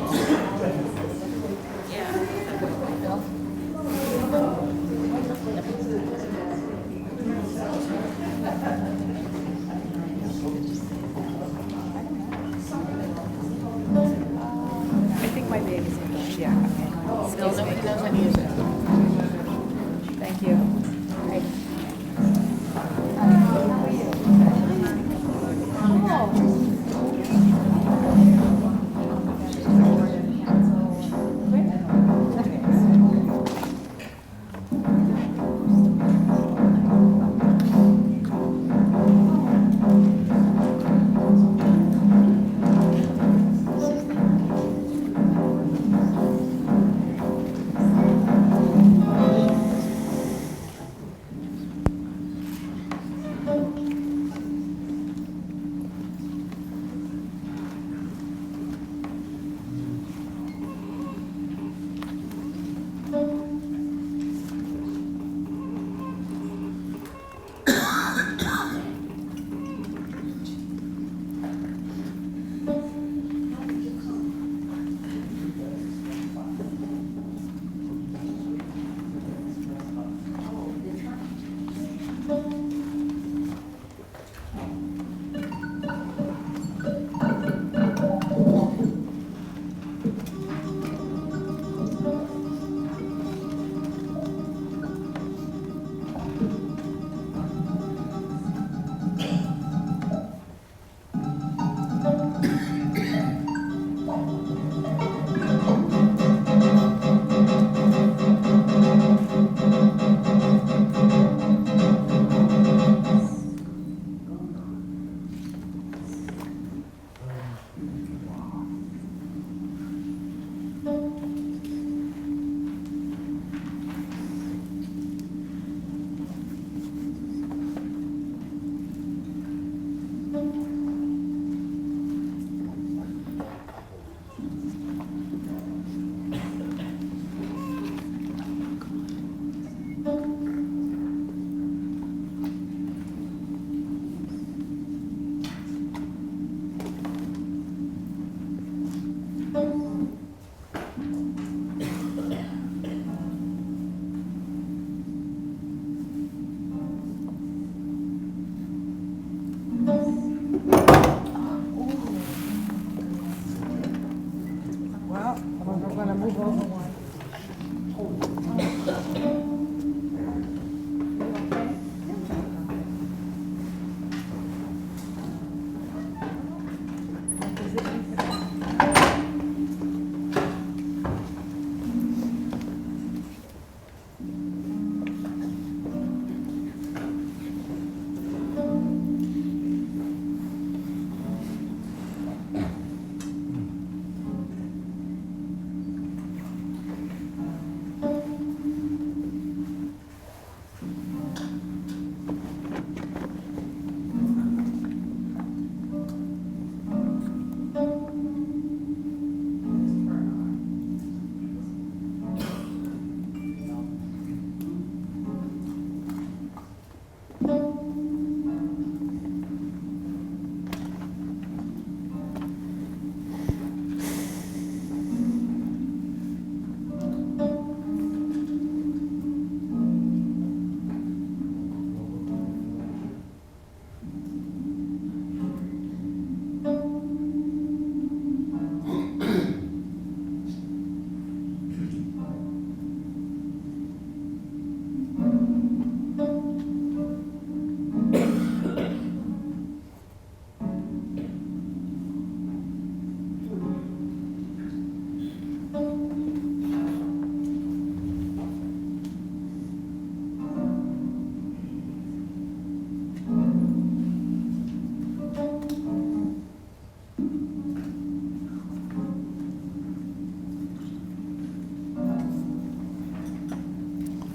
I think my bag is in there. Yeah, okay. Still nobody knows how to use it. Thank you.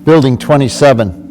Building 27.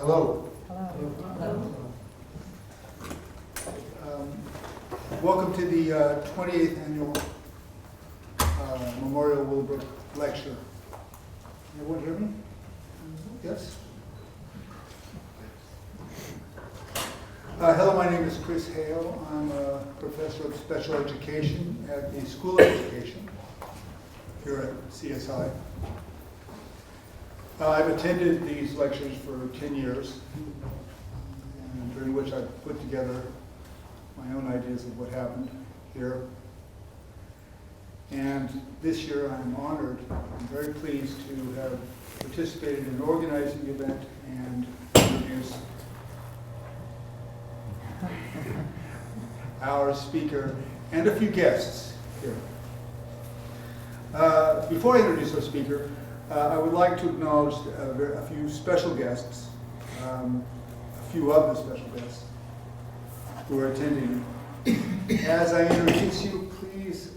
Hello. Hello. Welcome to the 28th Annual Memorial Willowbrook Lecture. Everyone hear me? Yes? Hello, my name is Chris Hale. I'm a professor of special education at the School of Education here at CSI. I've attended these lectures for 10 years, and during which I've put together my own ideas of what happened here. And this year I'm honored, I'm very pleased to have participated in organizing the event and introduce our speaker and a few guests here. Before I introduce our speaker, I would like to acknowledge a few special guests, a few of the special guests who are attending. As I introduce you, please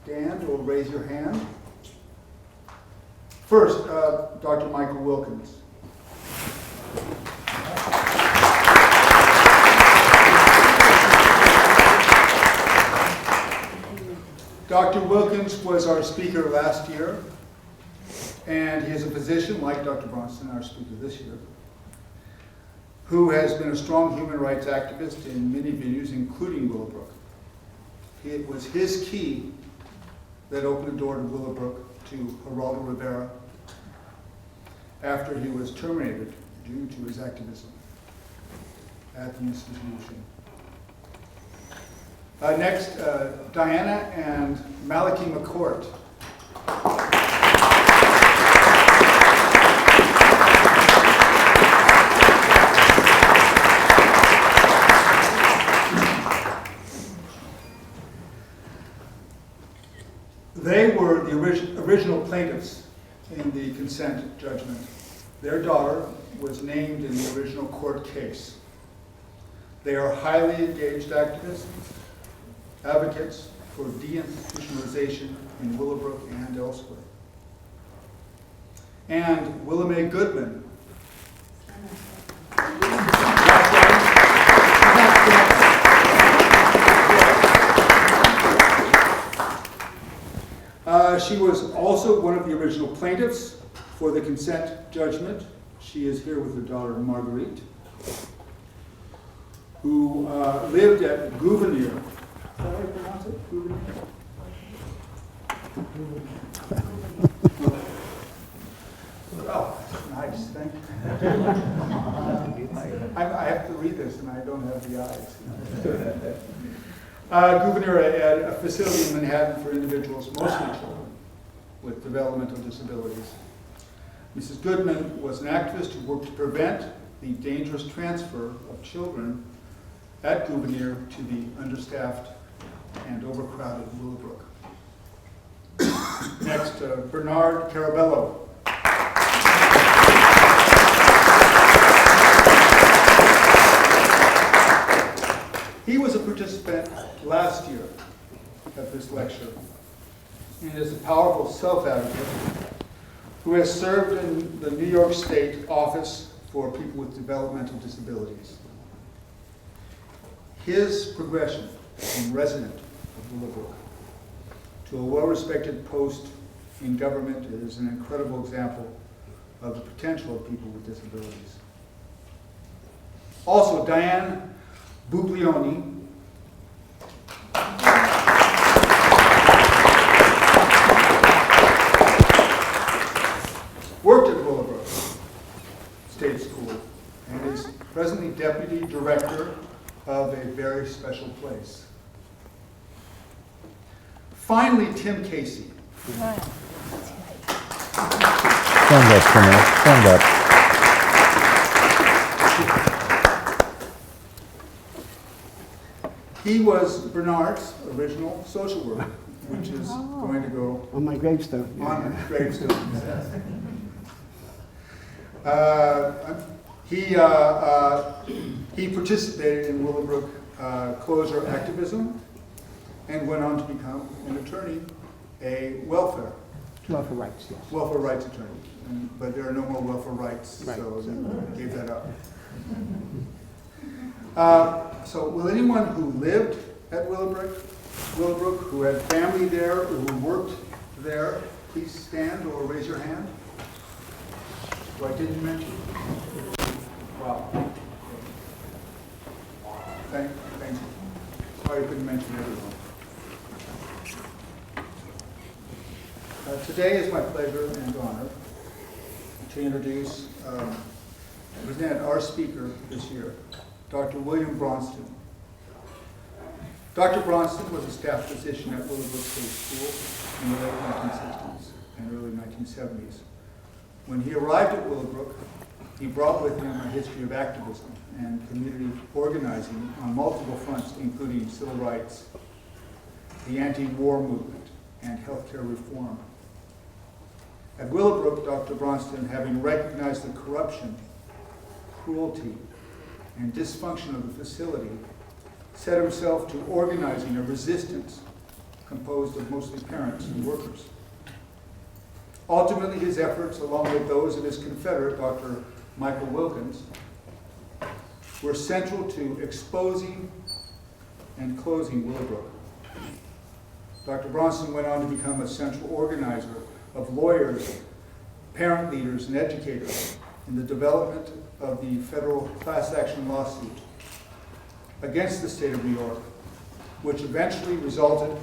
stand or raise your hand. First, Dr. Michael Wilkins. Dr. Wilkins was our speaker last year, and he is a physician, like Dr. Bronson, our speaker this year, who has been a strong human rights activist in many venues, including Willowbrook. It was his key that opened the door to Willowbrook to Geraldo Rivera after he was terminated due to his activism at the institution. Next, Diana and Malaki Mccourt. They were the original plaintiffs in the consent judgment. Their daughter was named in the original court case. They are highly engaged activists, advocates for deinstitutionalization in Willowbrook and elsewhere. And Willa Mae Goodman. She was also one of the original plaintiffs for the consent judgment. She is here with her daughter Marguerite, who lived at Gouverneur. Is that how you pronounce it? Gouverneur? Oh, nice, thank you. I have to read this and I don't have the eyes. Gouverneur had a facility in Manhattan for individuals, mostly children, with developmental disabilities. Mrs. Goodman was an activist who worked to prevent the dangerous transfer of children at Gouverneur to the understaffed and overcrowded Willowbrook. Next, Bernard Carabello. He was a participant last year at this lecture and is a powerful self-advocate who has served in the New York State Office for People with Developmental Disabilities. His progression from resident of Willowbrook to a well-respected post in government is an incredible example of the potential of people with disabilities. Also, Diane Buglioni worked at Willowbrook State School and is presently Deputy Director of a very special place. Finally, Tim Casey. Stand up, Timmy. Stand up. He was Bernard's original social worker, which is going to go On my gravestone. on his gravestone. He participated in Willowbrook closure activism and went on to become an attorney, a welfare Welfare rights, yes. welfare rights attorney. But there are no more welfare rights, Right. so they gave that up. So will anyone who lived at Willowbrook, who had family there, or who worked there, please stand or raise your hand? Who I didn't mention? Wow. Thank you. Sorry I couldn't mention everyone. Today is my pleasure and honor to introduce, present our speaker this year, Dr. William Bronston. Dr. Bronston was a staff physician at Willowbrook State School in the late 1960s and early 1970s. When he arrived at Willowbrook, he brought with him a history of activism and community organizing on multiple fronts, including civil rights, the anti-war movement, and healthcare reform. At Willowbrook, Dr. Bronston, having recognized the corruption, cruelty, and dysfunction of the facility, set himself to organizing a resistance composed of mostly parents and workers. Ultimately, his efforts, along with those of his confederate, Dr. Michael Wilkins, were central to exposing and closing Willowbrook. Dr. Bronston went on to become a central organizer of lawyers, parent leaders, and educators in the development of the federal class action lawsuit against the state of New York, which eventually resulted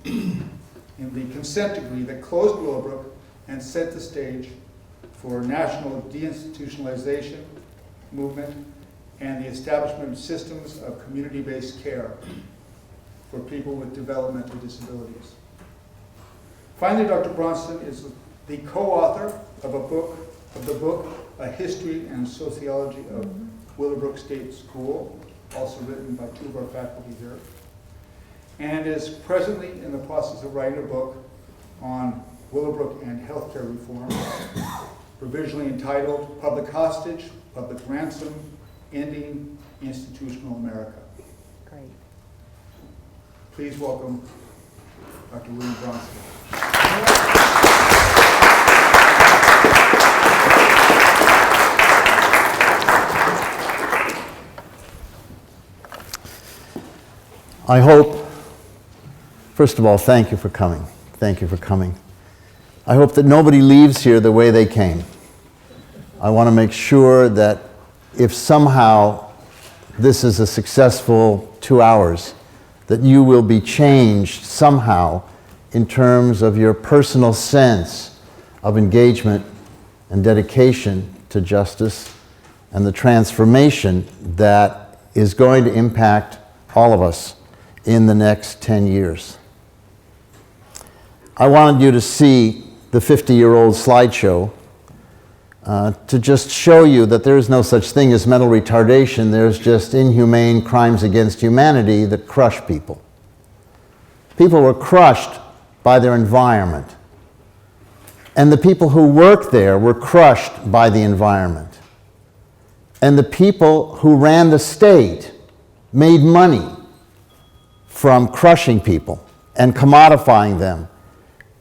in the consent decree that closed Willowbrook and set the stage for national deinstitutionalization movement and the establishment of systems of community-based care for people with developmental disabilities. Finally, Dr. Bronston is the co-author of the book, A History and Sociology of Willowbrook State School, also written by two of our faculty here, and is presently in the process of writing a book on Willowbrook and healthcare reform, provisionally entitled Public Hostage, Public Ransom, Ending Institutional America. Great. Please welcome Dr. William Bronston. I hope, first of all, thank you for coming. Thank you for coming. I hope that nobody leaves here the way they came. I want to make sure that if somehow this is a successful 2 hours, that you will be changed somehow in terms of your personal sense of engagement and dedication to justice and the transformation that is going to impact all of us in the next 10 years. I wanted you to see the 50-year-old slideshow to just show you that there is no such thing as mental retardation. There's just inhumane crimes against humanity that crush people. People were crushed by their environment. And the people who worked there were crushed by the environment. And the people who ran the state made money from crushing people and commodifying them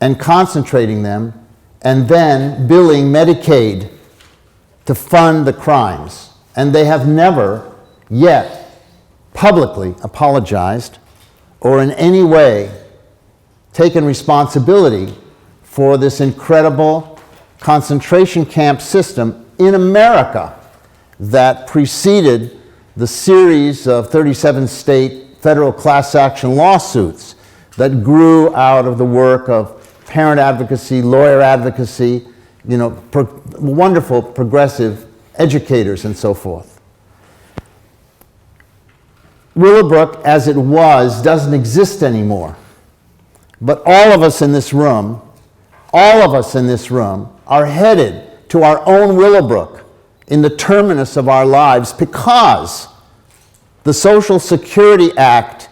and concentrating them and then billing Medicaid to fund the crimes. And they have never yet publicly apologized or in any way taken responsibility for this incredible concentration camp system in America that preceded the series of 37 state federal class action lawsuits that grew out of the work of parent advocacy, lawyer advocacy, wonderful progressive educators and so forth. Willowbrook, as it was, doesn't exist anymore. But all of us in this room are headed to our own Willowbrook in the terminus of our lives because the Social Security Act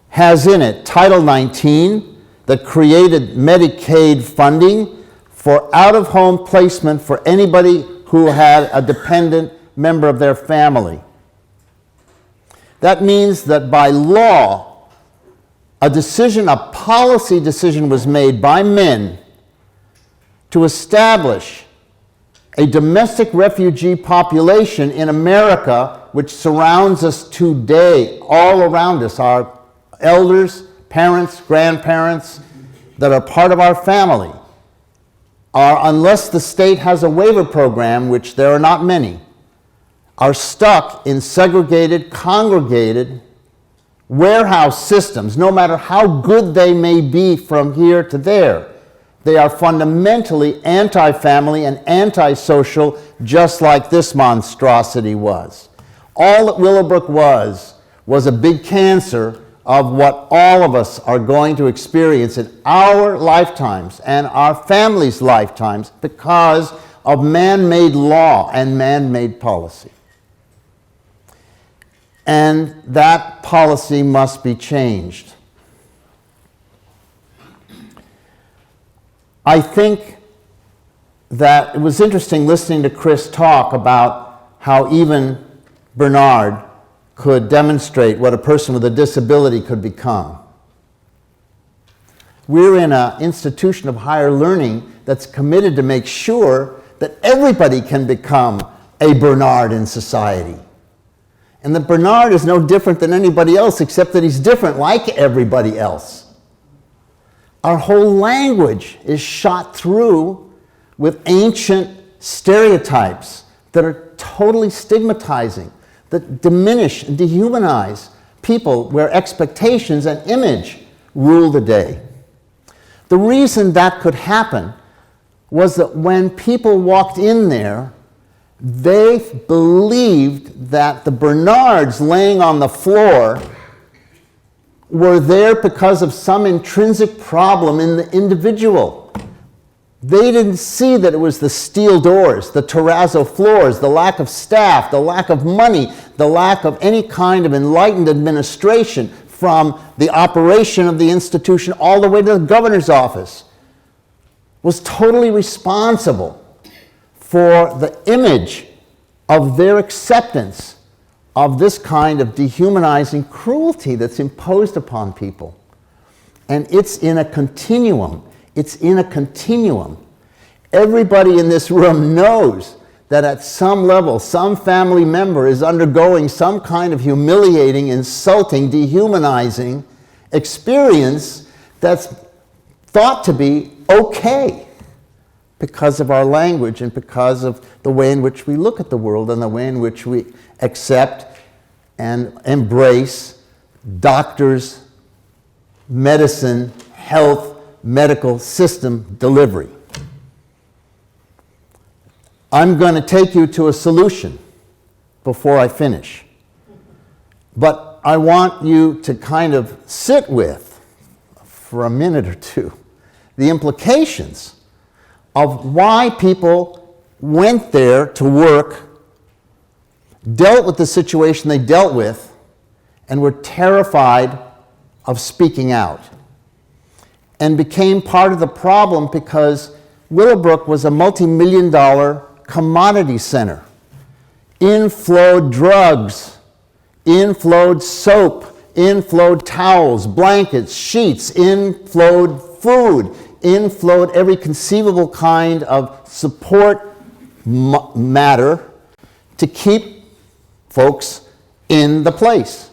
has in it Title 19 that created Medicaid funding for out-of-home placement for anybody who had a dependent member of their family. That means that by law, a policy decision was made by men to establish a domestic refugee population in America which surrounds us today, all around us, our elders, parents, grandparents that are part of our family are, unless the state has a waiver program, which there are not many, are stuck in segregated, congregated warehouse systems, no matter how good they may be from here to there. They are fundamentally anti-family and anti-social, just like this monstrosity was. All that Willowbrook was a big cancer of what all of us are going to experience in our lifetimes and our families' lifetimes because of man-made law and man-made policy. And that policy must be changed. I think that it was interesting listening to Chris talk about how even Bernard could demonstrate what a person with a disability could become. We're in an institution of higher learning that's committed to make sure that everybody can become a Bernard in society. And that Bernard is no different than anybody else, except that he's different like everybody else. Our whole language is shot through with ancient stereotypes that are totally stigmatizing, that diminish and dehumanize people where expectations and image rule the day. The reason that could happen was that when people walked in there, they believed that the Bernards laying on the floor were there because of some intrinsic problem in the individual. They didn't see that it was the steel doors, the terrazzo floors, the lack of staff, the lack of money, the lack of any kind of enlightened administration from the operation of the institution all the way to the governor's office was totally responsible for the image of their acceptance of this kind of dehumanizing cruelty that's imposed upon people. And it's in a continuum. It's in a continuum. Everybody in this room knows that at some level, some family member is undergoing some kind of humiliating, insulting, dehumanizing experience that's thought to be okay because of our language and because of the way in which we look at the world and the way in which we accept and embrace doctors, medicine, health, medical system delivery. I'm going to take you to a solution before I finish. But I want you to kind of sit with, for a minute or two, the implications of why people went there to work, dealt with the situation they dealt with, and were terrified of speaking out, and became part of the problem because Willowbrook was a multi-million-dollar commodity center. In-flowed drugs, in-flowed soap, in-flowed towels, blankets, sheets, in-flowed food, in-flowed every conceivable kind of support matter to keep folks in the place.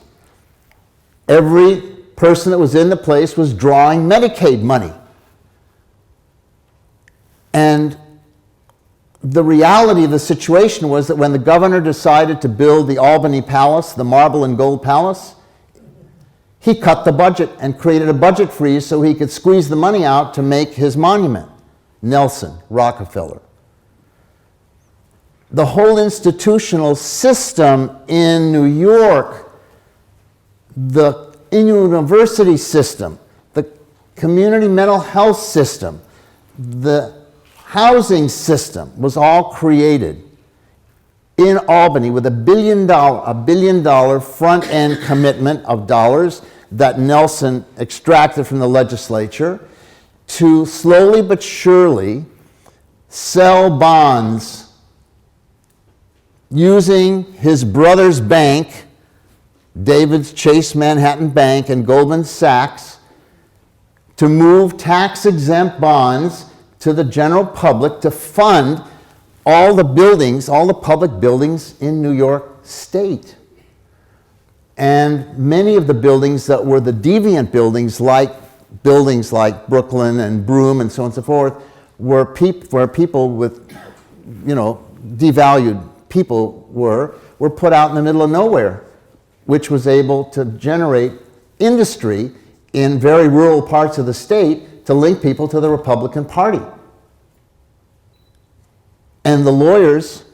Every person that was in the place was drawing Medicaid money. And the reality of the situation was that when the governor decided to build the Albany Palace, the Marble and Gold Palace, he cut the budget and created a budget freeze so he could squeeze the money out to make his monument. Nelson, Rockefeller. The whole institutional system in New York, the university system, the community mental health system, the housing system was all created in Albany with $1 billion front-end commitment of dollars that Nelson extracted from the legislature to slowly but surely sell bonds using his brother's bank, David's Chase Manhattan Bank and Goldman Sachs to move tax-exempt bonds to the general public to fund all the buildings, all the public buildings in New York State. And many of the buildings that were the deviant buildings like Brooklyn and Broome and so on and so forth, where people with, devalued people were put out in the middle of nowhere, which was able to generate industry in very rural parts of the state to link people to the Republican Party. And the lawyers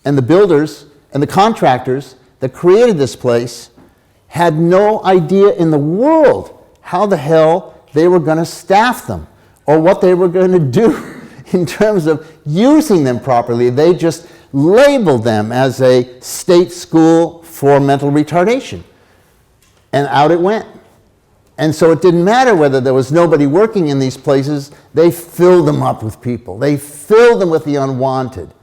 and the builders and the contractors that created this place had no idea in the world how the hell they were going to staff them or what they were going to do in terms of using them properly. They just labeled them as a state school for mental retardation. And out it went. And so it didn't matter whether there was nobody working in these places, they filled them up with people. They filled them with the unwanted.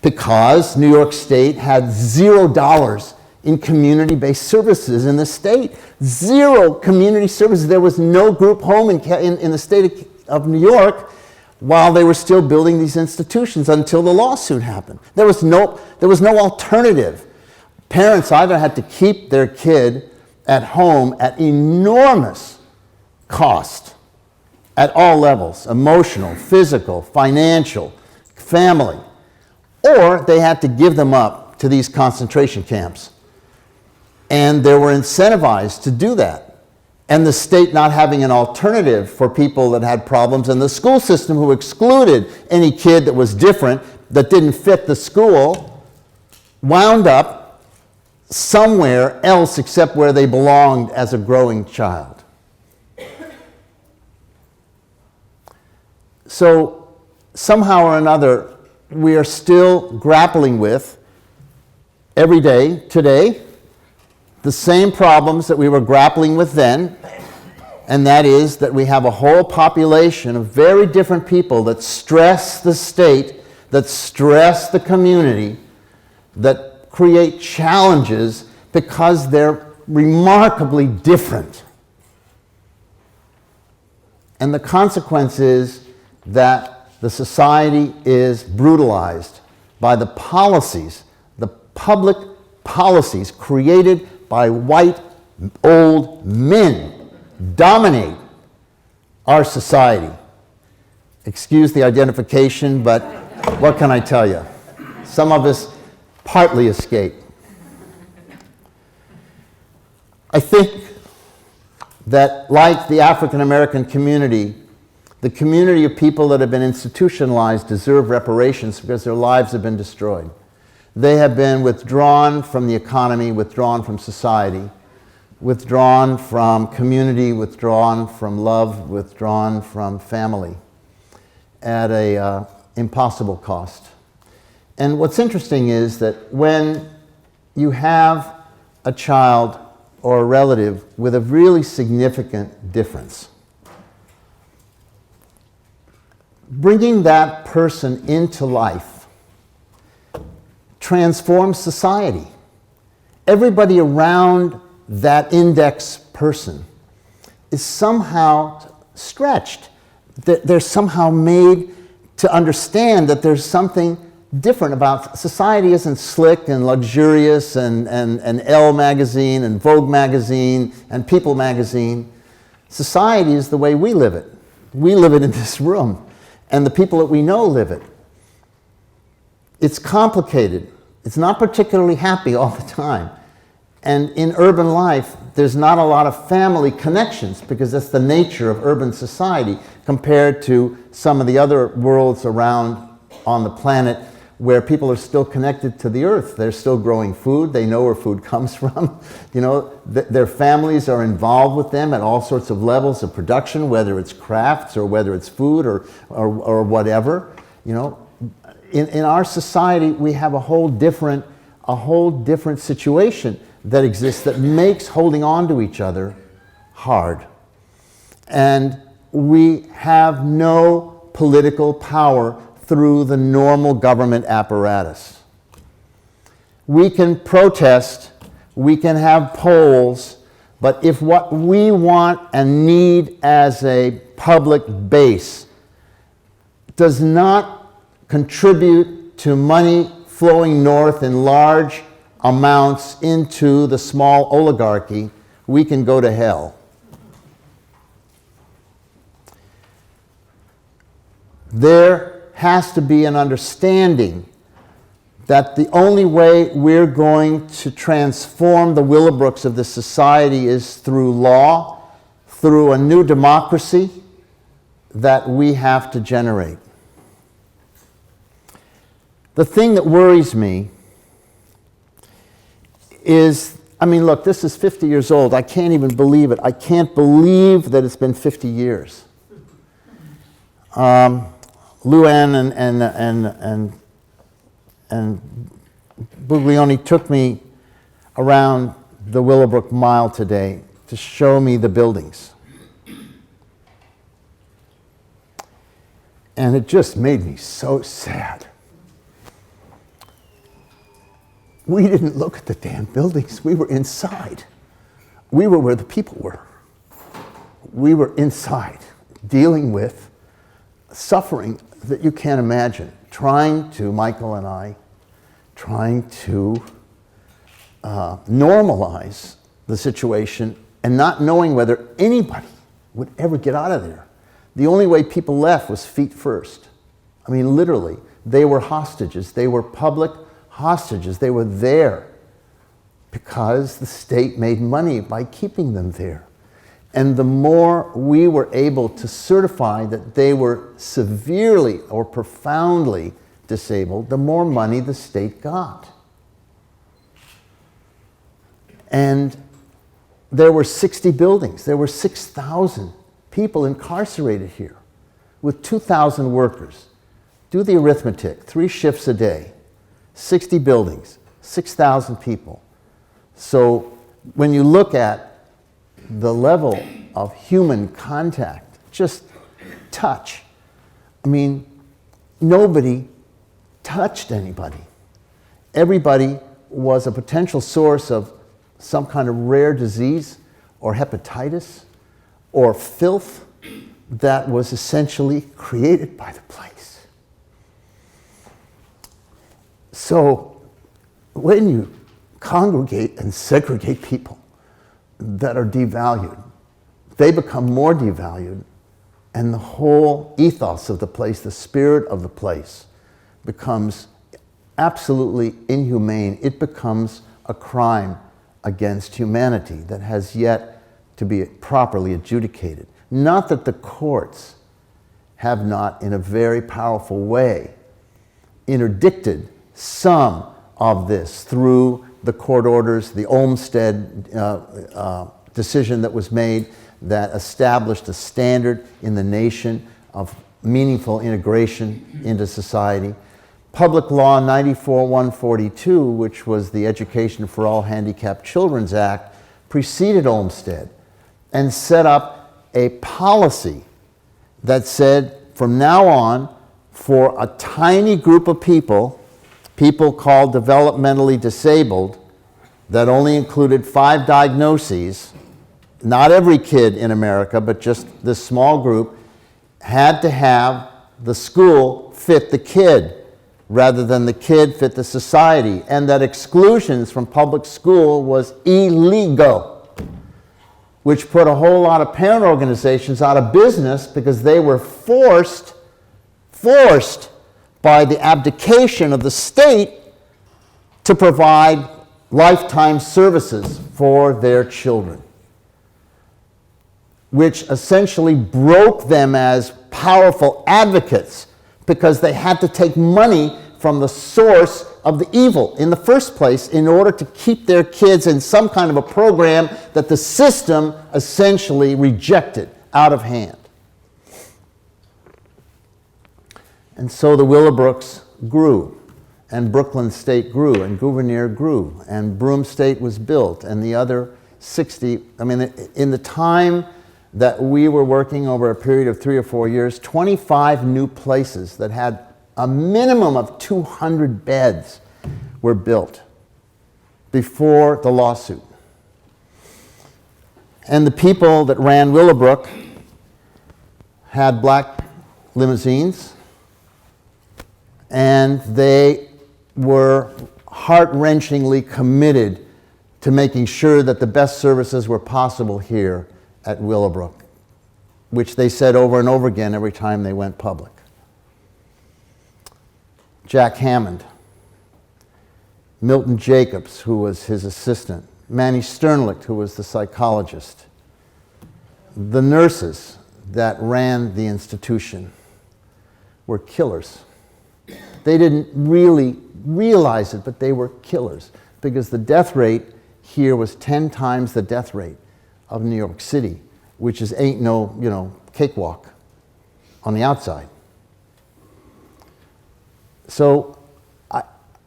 Because New York State had $0 in community-based services in the state. Zero community services. There was no group home in the state of New York while they were still building these institutions until the lawsuit happened. There was no alternative. Parents either had to keep their kid at home at enormous cost at all levels, emotional, physical, financial, family, or they had to give them up to these concentration camps. And they were incentivized to do that. And the state not having an alternative for people that had problems, and the school system who excluded any kid that was different, that didn't fit the school, wound up somewhere else except where they belonged as a growing child. So somehow or another, we are still grappling with, every day, today, the same problems that we were grappling with then, and that is that we have a whole population of very different people that stress the state, that stress the community, that create challenges because they're remarkably different. And the consequence is that the society is brutalized by the policies, the public policies created by white old men dominate our society. Excuse the identification, but what can I tell you? Some of us partly escape. I think that like the African American community, the community of people that have been institutionalized deserve reparations because their lives have been destroyed. They have been withdrawn from the economy, withdrawn from society, withdrawn from community, withdrawn from love, withdrawn from family at an impossible cost. And what's interesting is that when you have a child or a relative with a really significant difference, bringing that person into life transforms society. Everybody around that index person is somehow stretched. They're somehow made to understand that there's something different about society. Isn't slick and luxurious and Elle magazine and Vogue magazine and People magazine. Society is the way we live it. We live it in this room, and the people that we know live it. It's complicated. It's not particularly happy all the time. And in urban life, there's not a lot of family connections because that's the nature of urban society compared to some of the other worlds around on the planet where people are still connected to the earth. They're still growing food. They know where food comes from. Their families are involved with them at all sorts of levels of production, whether it's crafts or whether it's food or whatever. In our society, we have a whole different situation that exists that makes holding on to each other hard. And we have no political power through the normal government apparatus. We can protest We can have polls, but if what we want and need as a public base does not contribute to money flowing north in large amounts into the small oligarchy, we can go to hell. There has to be an understanding that the only way we're going to transform the Willowbrooks of this society is through law, through a new democracy that we have to generate. The thing that worries me is, I mean, look, this is 50 years old. I can't even believe it. I can't believe that it's been 50 years. Luann and Buglioni took me around the Willowbrook Mile today to show me the buildings. And it just made me so sad. We didn't look at the damn buildings. We were inside. We were where the people were. We were inside, dealing with suffering that you can't imagine. Michael and I, trying to normalize the situation and not knowing whether anybody would ever get out of there. The only way people left was feet first. I mean, literally, they were hostages. They were public hostages. They were there because the state made money by keeping them there. And the more we were able to certify that they were severely or profoundly disabled, the more money the state got. And there were 60 buildings. There were 6,000 people incarcerated here with 2,000 workers. Do the arithmetic, 3 shifts a day, 60 buildings, 6,000 people. So when you look at the level of human contact, just touch, I mean, nobody touched anybody. Everybody was a potential source of some kind of rare disease or hepatitis or filth that was essentially created by the place. So when you congregate and segregate people that are devalued, they become more devalued, and the whole ethos of the place, the spirit of the place, becomes absolutely inhumane. It becomes a crime against humanity that has yet to be properly adjudicated. Not that the courts have not, in a very powerful way, interdicted some of this through the court orders, the Olmsted decision that was made that established a standard in the nation of meaningful integration into society. Public Law 94-142, which was the Education for All Handicapped Children's Act, preceded Olmsted and set up a policy that said from now on, for a tiny group of people called developmentally disabled, that only included 5 diagnoses, not every kid in America, but just this small group, had to have the school fit the kid rather than the kid fit the society, and that exclusions from public school was illegal, which put a whole lot of parent organizations out of business because they were forced by the abdication of the state to provide lifetime services for their children, which essentially broke them as powerful advocates because they had to take money from the source of the evil in the first place in order to keep their kids in some kind of a program that the system essentially rejected out of hand. And so the Willowbrooks grew, and Brooklyn State grew, and Gouverneur grew, and Broome State was built, and the other 60, I mean, in the time that we were working over a period of 3 or 4 years, 25 new places that had a minimum of 200 beds were built. before the lawsuit. And the people that ran Willowbrook had black limousines, and they were heart-wrenchingly committed to making sure that the best services were possible here at Willowbrook, which they said over and over again every time they went public. Jack Hammond, Milton Jacobs, who was his assistant, Manny Sternlicht, who was the psychologist, the nurses that ran the institution were killers. They didn't really realize it, but they were killers, because the death rate here was 10 times the death rate of New York City, which is ain't no, cakewalk on the outside. So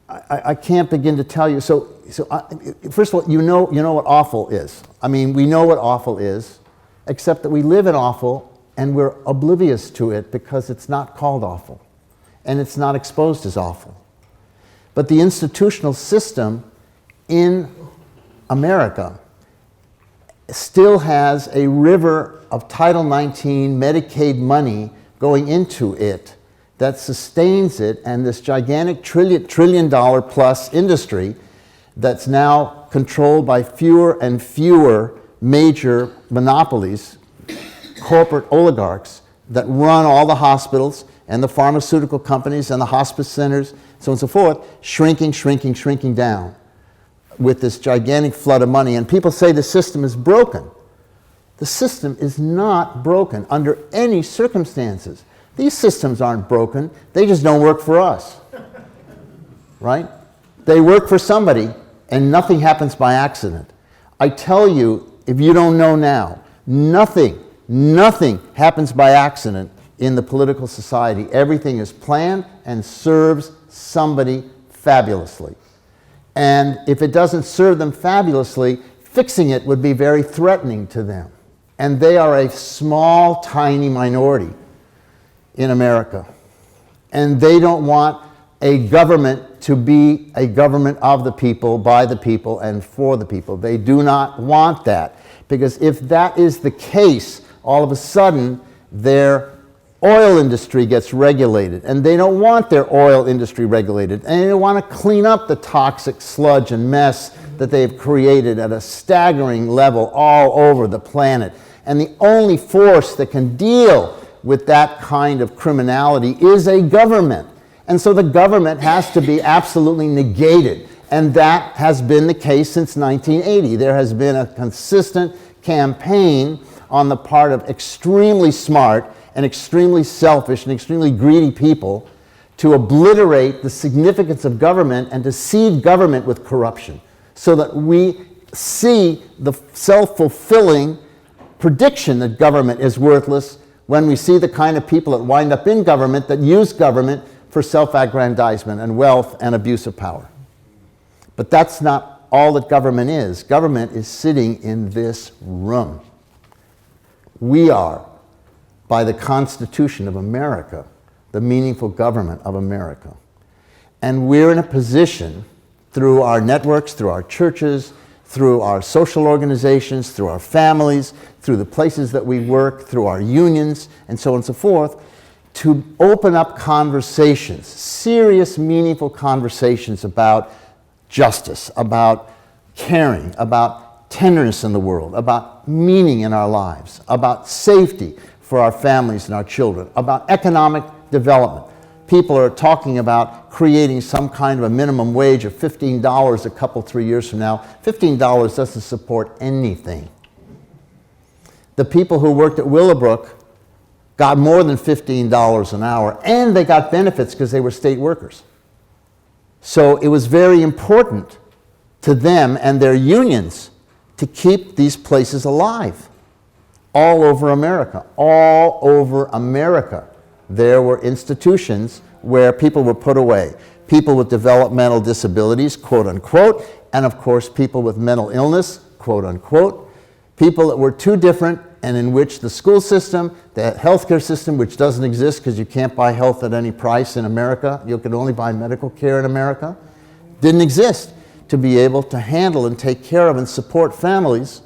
I can't begin to tell you. First of all, you know what awful is. I mean, we know what awful is, except that we live in awful and we're oblivious to it because it's not called awful and it's not exposed as awful. But the institutional system in America still has a river of Title XIX Medicaid money going into it that sustains it, and this gigantic trillion dollar plus industry that's now controlled by fewer and fewer major monopolies, corporate oligarchs that run all the hospitals and the pharmaceutical companies and the hospice centers, so on and so forth, shrinking down with this gigantic flood of money. And people say the system is broken. The system is not broken under any circumstances. These systems aren't broken, they just don't work for us, right? They work for somebody, and nothing happens by accident. I tell you, if you don't know now, nothing happens by accident in the political society. Everything is planned and serves somebody fabulously. And if it doesn't serve them fabulously, fixing it would be very threatening to them. And they are a small, tiny minority in America. And they don't want a government to be a government of the people, by the people, and for the people. They do not want that. Because if that is the case, all of a sudden their oil industry gets regulated. And they don't want their oil industry regulated. And they want to clean up the toxic sludge and mess that they've created at a staggering level all over the planet. And the only force that can deal with that kind of criminality is a government. And so the government has to be absolutely negated. And that has been the case since 1980. There has been a consistent campaign on the part of extremely smart and extremely selfish and extremely greedy people to obliterate the significance of government and to seed government with corruption, so that we see the self-fulfilling prediction that government is worthless when we see the kind of people that wind up in government that use government for self-aggrandizement and wealth and abuse of power. But that's not all that government is. Government is sitting in this room. We are, by the Constitution of America, the meaningful government of America. And we're in a position, through our networks, through our churches, through our social organizations, through our families, through the places that we work, through our unions, and so on and so forth, to open up conversations, serious, meaningful conversations about justice, about caring, about tenderness in the world, about meaning in our lives, about safety for our families and our children, about economic development. People are talking about creating some kind of a minimum wage of $15 a couple, 3 years from now. $15 doesn't support anything. The people who worked at Willowbrook got more than $15 an hour, and they got benefits because they were state workers. So it was very important to them and their unions to keep these places alive. All over America, all over America, there were institutions where people were put away. People with developmental disabilities, quote unquote, and of course people with mental illness, quote unquote, people that were too different and in which the school system, the healthcare system, which doesn't exist because you can't buy health at any price in America, you can only buy medical care in America, didn't exist. to be able to handle and take care of and support families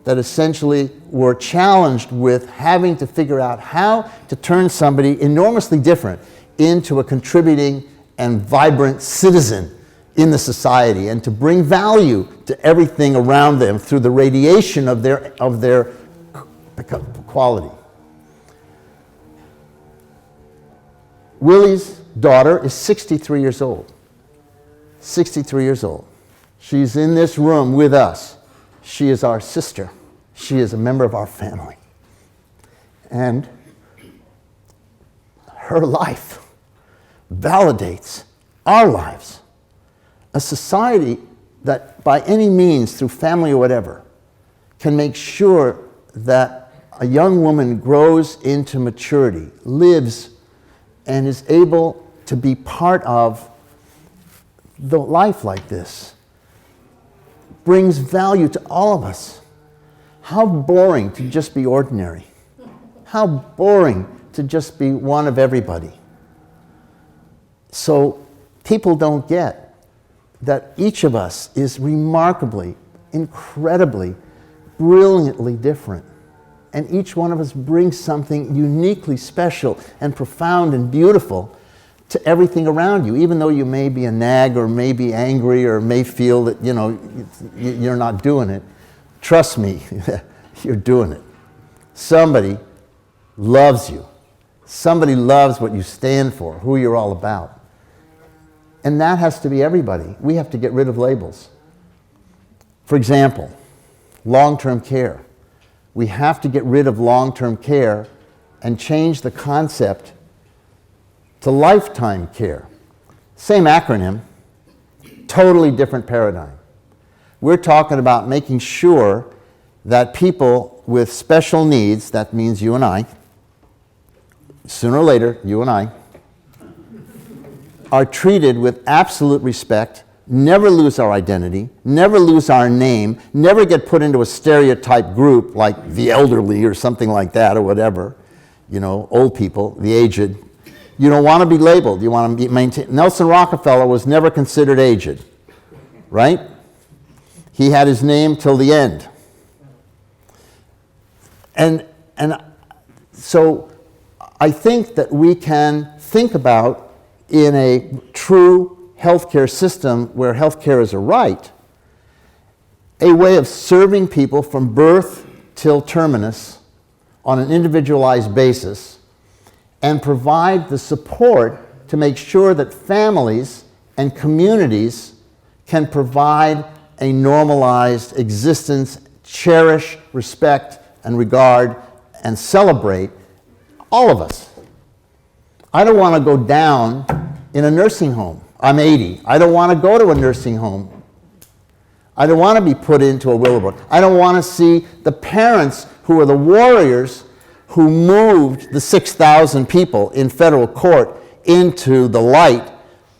that essentially were challenged with having to figure out how to turn somebody enormously different into a contributing and vibrant citizen in the society, and to bring value to everything around them through the radiation of their quality. Willie's daughter is 63 years old. 63 years old. She's in this room with us. She is our sister. She is a member of our family. And her life validates our lives. A society that by any means, through family or whatever, can make sure that a young woman grows into maturity, lives, and is able to be part of the life like this, brings value to all of us. How boring to just be ordinary. How boring to just be one of everybody. So people don't get that each of us is remarkably, incredibly, brilliantly different. And each one of us brings something uniquely special and profound and beautiful to everything around you, even though you may be a nag or may be angry or may feel that, you're not doing it. Trust me, you're doing it. Somebody loves you. Somebody loves what you stand for, who you're all about. And that has to be everybody. We have to get rid of labels. For example, long-term care. We have to get rid of long-term care and change the concept to lifetime care. Same acronym, totally different paradigm. We're talking about making sure that people with special needs, that means you and I, sooner or later, you and I, are treated with absolute respect, never lose our identity, never lose our name, never get put into a stereotype group like the elderly or something like that or whatever, old people, the aged. You don't want to be labeled. You want to be maintained. Nelson Rockefeller was never considered aged, right? He had his name till the end. And so I think that we can think about, in a true healthcare system where healthcare is a right, a way of serving people from birth till terminus on an individualized basis, and provide the support to make sure that families and communities can provide a normalized existence, cherish, respect, and regard, and celebrate all of us. I don't want to go down in a nursing home. I'm 80. I don't want to go to a nursing home. I don't want to be put into a Willowbrook. I don't want to see the parents who are the warriors who moved the 6,000 people in federal court into the light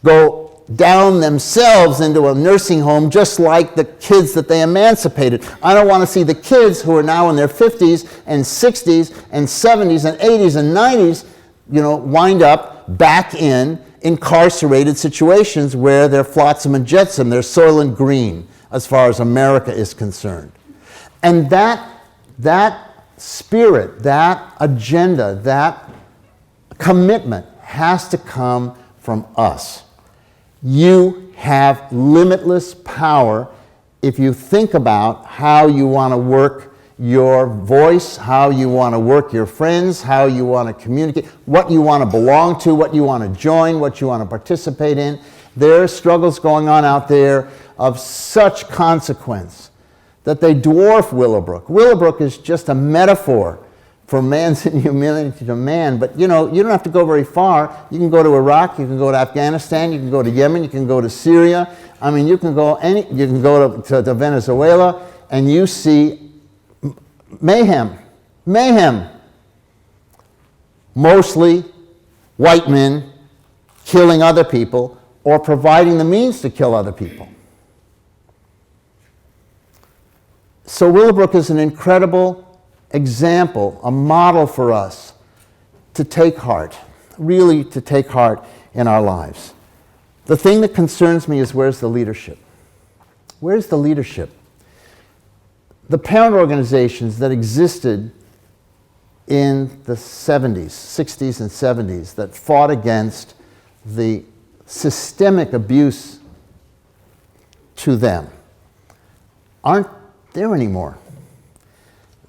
go down themselves into a nursing home just like the kids that they emancipated. I don't want to see the kids who are now in their 50s and 60s and 70s and 80s and 90s wind up back in incarcerated situations where they're flotsam and jetsam, they're Soylent Green as far as America is concerned. And that spirit, that agenda, that commitment has to come from us. You have limitless power if you think about how you want to work your voice, how you want to work your friends, how you want to communicate, what you want to belong to, what you want to join, what you want to participate in. There are struggles going on out there of such consequence that they dwarf Willowbrook. Willowbrook is just a metaphor for man's inhumanity to man, but you don't have to go very far. You can go to Iraq, you can go to Afghanistan, you can go to Yemen, you can go to Syria. I mean, you can go to Venezuela, and you see mayhem. Mostly white men killing other people or providing the means to kill other people. So Willowbrook is an incredible example, a model for us to take heart, really to take heart in our lives. The thing that concerns me is, where's the leadership? Where's the leadership? The parent organizations that existed in the 70s, 60s and 70s that fought against the systemic abuse to them aren't there anymore.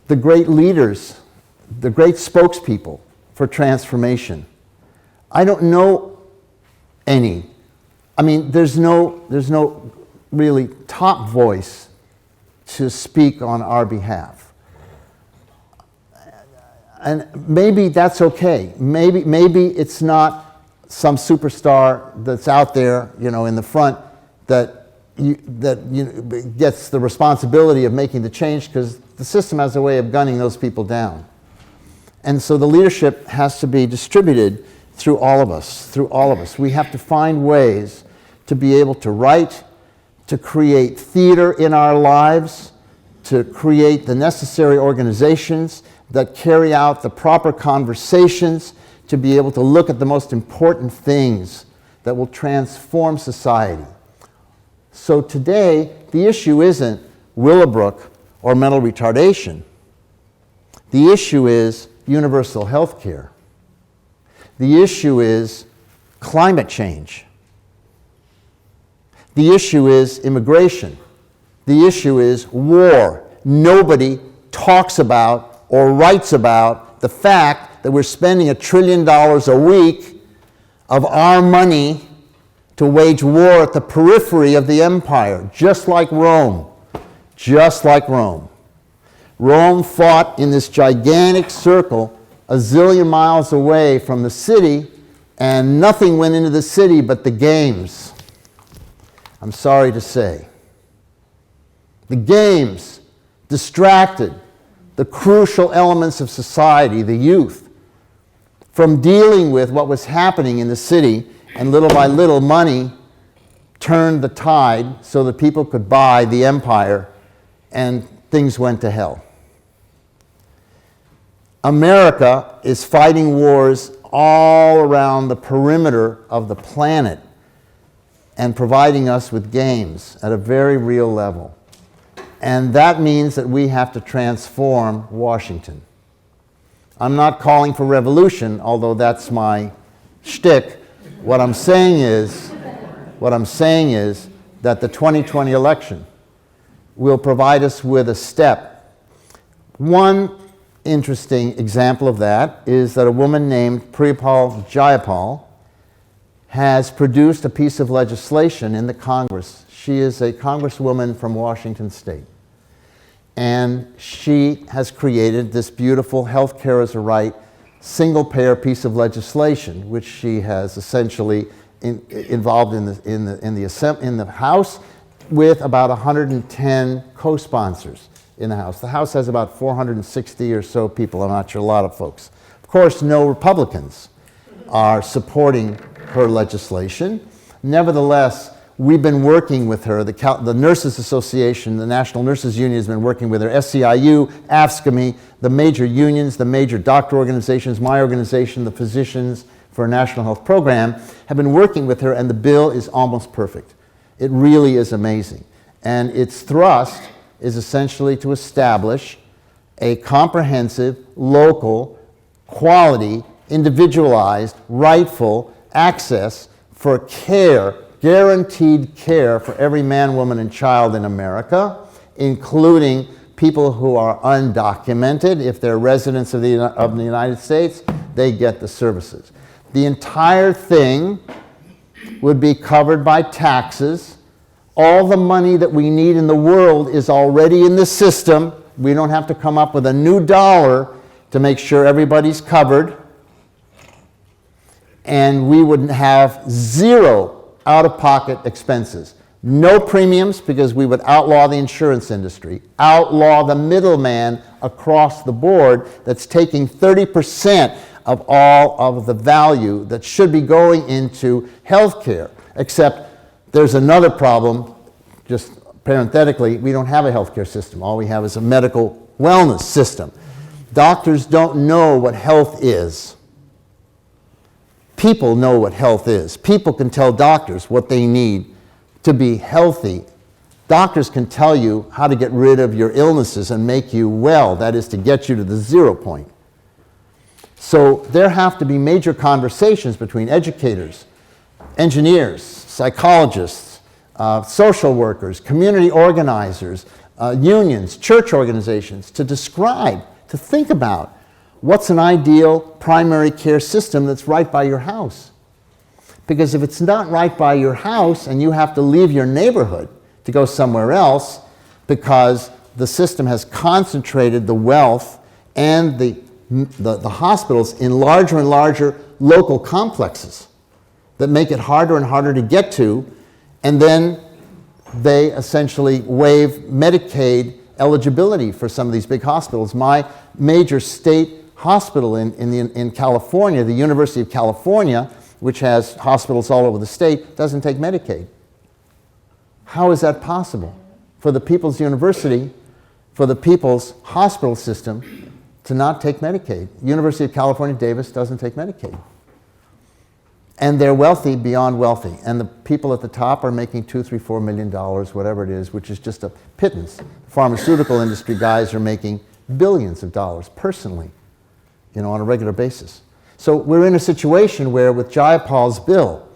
The great leaders, the great spokespeople for transformation, I don't know any. I mean, there's no really top voice to speak on our behalf. And maybe that's okay. Maybe it's not some superstar that's out there, in the front that gets the responsibility of making the change, because the system has a way of gunning those people down. And so the leadership has to be distributed through all of us. We have to find ways to be able to write, to create theater in our lives, to create the necessary organizations that carry out the proper conversations, to be able to look at the most important things that will transform society. So today, the issue isn't Willowbrook or mental retardation. The issue is universal health care. The issue is climate change. The issue is immigration. The issue is war. Nobody talks about or writes about the fact that we're spending $1 trillion a week of our money to wage war at the periphery of the empire, just like Rome. Just like Rome. Rome fought in this gigantic circle a zillion miles away from the city, and nothing went into the city but the games. I'm sorry to say. The games distracted the crucial elements of society, the youth, from dealing with what was happening in the city, and little by little money turned the tide so that people could buy the empire, and things went to hell. America is fighting wars all around the perimeter of the planet and providing us with games at a very real level. And that means that we have to transform Washington. I'm not calling for revolution, although that's my shtick. What I'm saying is that the 2020 election will provide us with a step. One interesting example of that is that a woman named Priyapal Jayapal has produced a piece of legislation in the Congress. She is a congresswoman from Washington State. And she has created this beautiful health care as a right, single-payer piece of legislation, which she has essentially involved in the House with about 110 co-sponsors in the House. The House has about 460 or so people. I'm not sure, a lot of folks. Of course, no Republicans are supporting her legislation. Nevertheless, we've been working with her. The Nurses Association, the National Nurses Union has been working with her. SEIU, AFSCME, the major unions, the major doctor organizations, my organization, the Physicians for a National Health Program, have been working with her, and the bill is almost perfect. It really is amazing. And its thrust is essentially to establish a comprehensive, local, quality, individualized, rightful access for care, guaranteed care for every man, woman, and child in America, including people who are undocumented. If they're residents of the United States, they get the services. The entire thing would be covered by taxes. All the money that we need in the world is already in the system. We don't have to come up with a new dollar to make sure everybody's covered. And we would have zero out-of-pocket expenses. No premiums, because we would outlaw the insurance industry, outlaw the middleman across the board that's taking 30% of all of the value that should be going into health care. Except there's another problem, just parenthetically, we don't have a healthcare system. All we have is a medical wellness system. Doctors don't know what health is. People know what health is. People can tell doctors what they need to be healthy Doctors can tell you how to get rid of your illnesses and make you well, that is to get you to the 0 point. So there have to be major conversations between educators, engineers, psychologists, social workers, community organizers, unions, church organizations, to describe, to think about what's an ideal primary care system that's right by your house. Because if it's not right by your house and you have to leave your neighborhood to go somewhere else because the system has concentrated the wealth and the hospitals in larger and larger local complexes that make it harder and harder to get to, and then they essentially waive Medicaid eligibility for some of these big hospitals. My major state hospital in California, the University of California, which has hospitals all over the state, doesn't take Medicaid. How is that possible? For the People's University, for the People's Hospital System to not take Medicaid. University of California, Davis doesn't take Medicaid. And they're wealthy beyond wealthy. And the people at the top are making $2, $3, $4 million, whatever it is, which is just a pittance. The pharmaceutical industry guys are making billions of dollars personally, on a regular basis. So we're in a situation where with Jayapal's bill,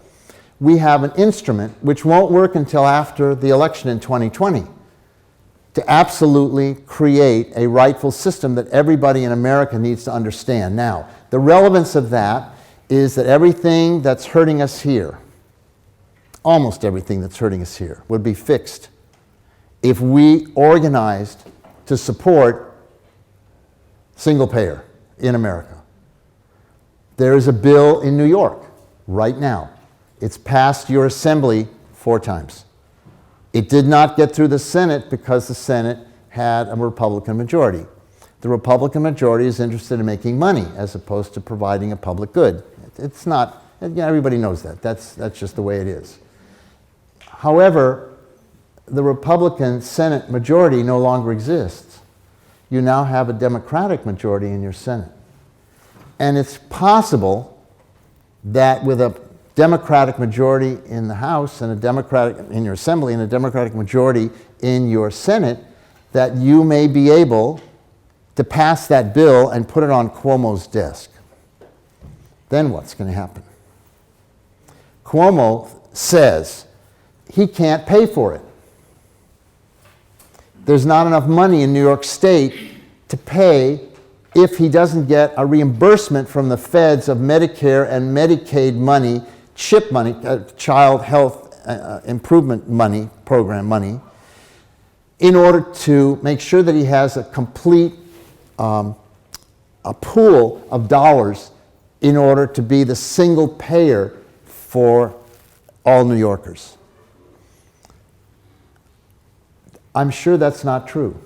we have an instrument which won't work until after the election in 2020 to absolutely create a rightful system that everybody in America needs to understand. Now, the relevance of that is that everything that's hurting us here, almost everything that's hurting us here, would be fixed if we organized to support single payer in America. There is a bill in New York right now. It's passed your assembly 4 times. It did not get through the Senate because the Senate had a Republican majority. The Republican majority is interested in making money as opposed to providing a public good. It's not, everybody knows that. That's just the way it is. However, the Republican Senate majority no longer exists. You now have a Democratic majority in your Senate. And it's possible that with a Democratic majority in the House and a Democratic in your Assembly and a Democratic majority in your Senate, that you may be able to pass that bill and put it on Cuomo's desk. Then what's going to happen? Cuomo says he can't pay for it. There's not enough money in New York State to pay if he doesn't get a reimbursement from the feds of Medicare and Medicaid money, CHIP money, Child Health Improvement money, program money, in order to make sure that he has a complete a pool of dollars in order to be the single payer for all New Yorkers. I'm sure that's not true.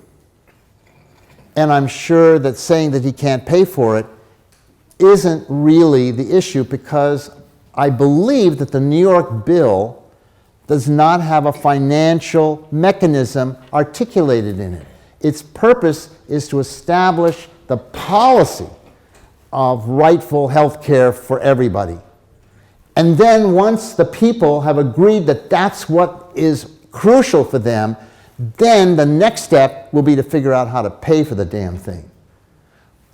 And I'm sure that saying that he can't pay for it isn't really the issue, because I believe that the New York bill does not have a financial mechanism articulated in it. Its purpose is to establish the policy of rightful health care for everybody. And then once the people have agreed that that's what is crucial for them, then the next step will be to figure out how to pay for the damn thing.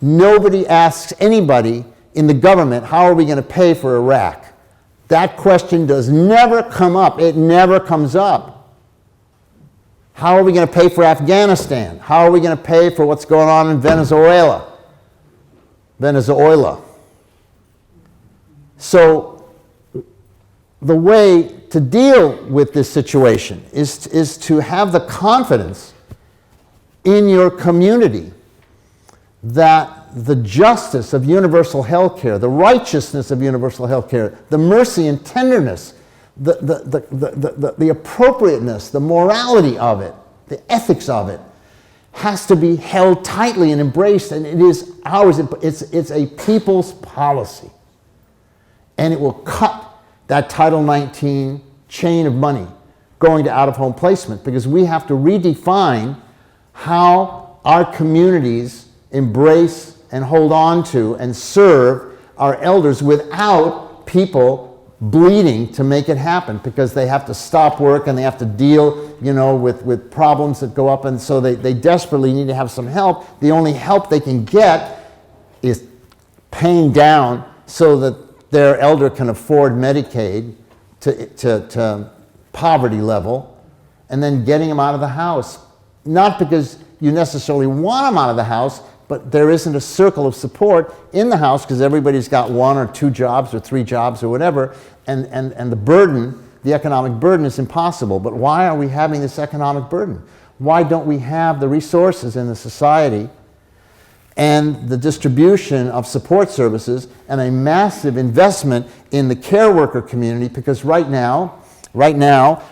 Nobody asks anybody in the government, how are we going to pay for Iraq? That question does never come up. It never comes up. How are we going to pay for Afghanistan? How are we going to pay for what's going on in Venezuela? So the way to deal with this situation is to have the confidence in your community that the justice of universal health care, the righteousness of universal health care, the mercy and tenderness, the appropriateness, the morality of it, the ethics of it, has to be held tightly and embraced, and it is ours. It's a people's policy. And it will cut that Title 19 chain of money going to out-of-home placement, because we have to redefine how our communities embrace and hold on to and serve our elders without people bleeding to make it happen because they have to stop work and they have to deal, with problems that go up, and so they desperately need to have some help. The only help they can get is paying down so that their elder can afford Medicaid to poverty level, and then getting them out of the house. Not because you necessarily want them out of the house, but there isn't a circle of support in the house because everybody's got 1 or 2 jobs or 3 jobs or whatever, and the burden, the economic burden, is impossible. But why are we having this economic burden? Why don't we have the resources in the society and the distribution of support services and a massive investment in the care worker community? Because right now,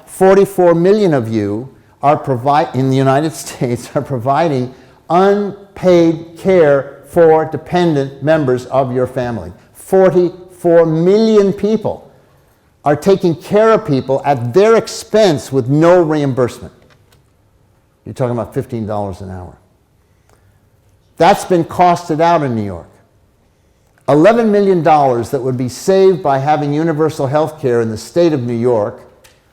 44 million of you in the United States are providing unpaid care for dependent members of your family. 44 million people are taking care of people at their expense with no reimbursement. You're talking about $15 an hour. That's been costed out in New York. $11 million that would be saved by having universal health care in the state of New York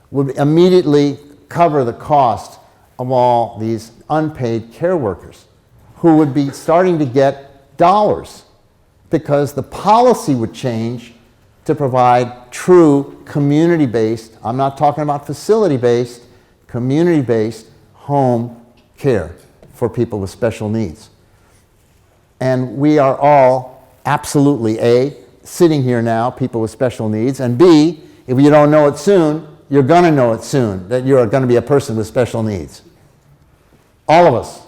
would immediately cover the cost of all these unpaid care workers who would be starting to get dollars because the policy would change to provide true community-based, I'm not talking about facility-based, community-based home care for people with special needs. And we are all absolutely, A, sitting here now, people with special needs, and B, if you don't know it soon, you're going to know it soon, that you're going to be a person with special needs. All of us.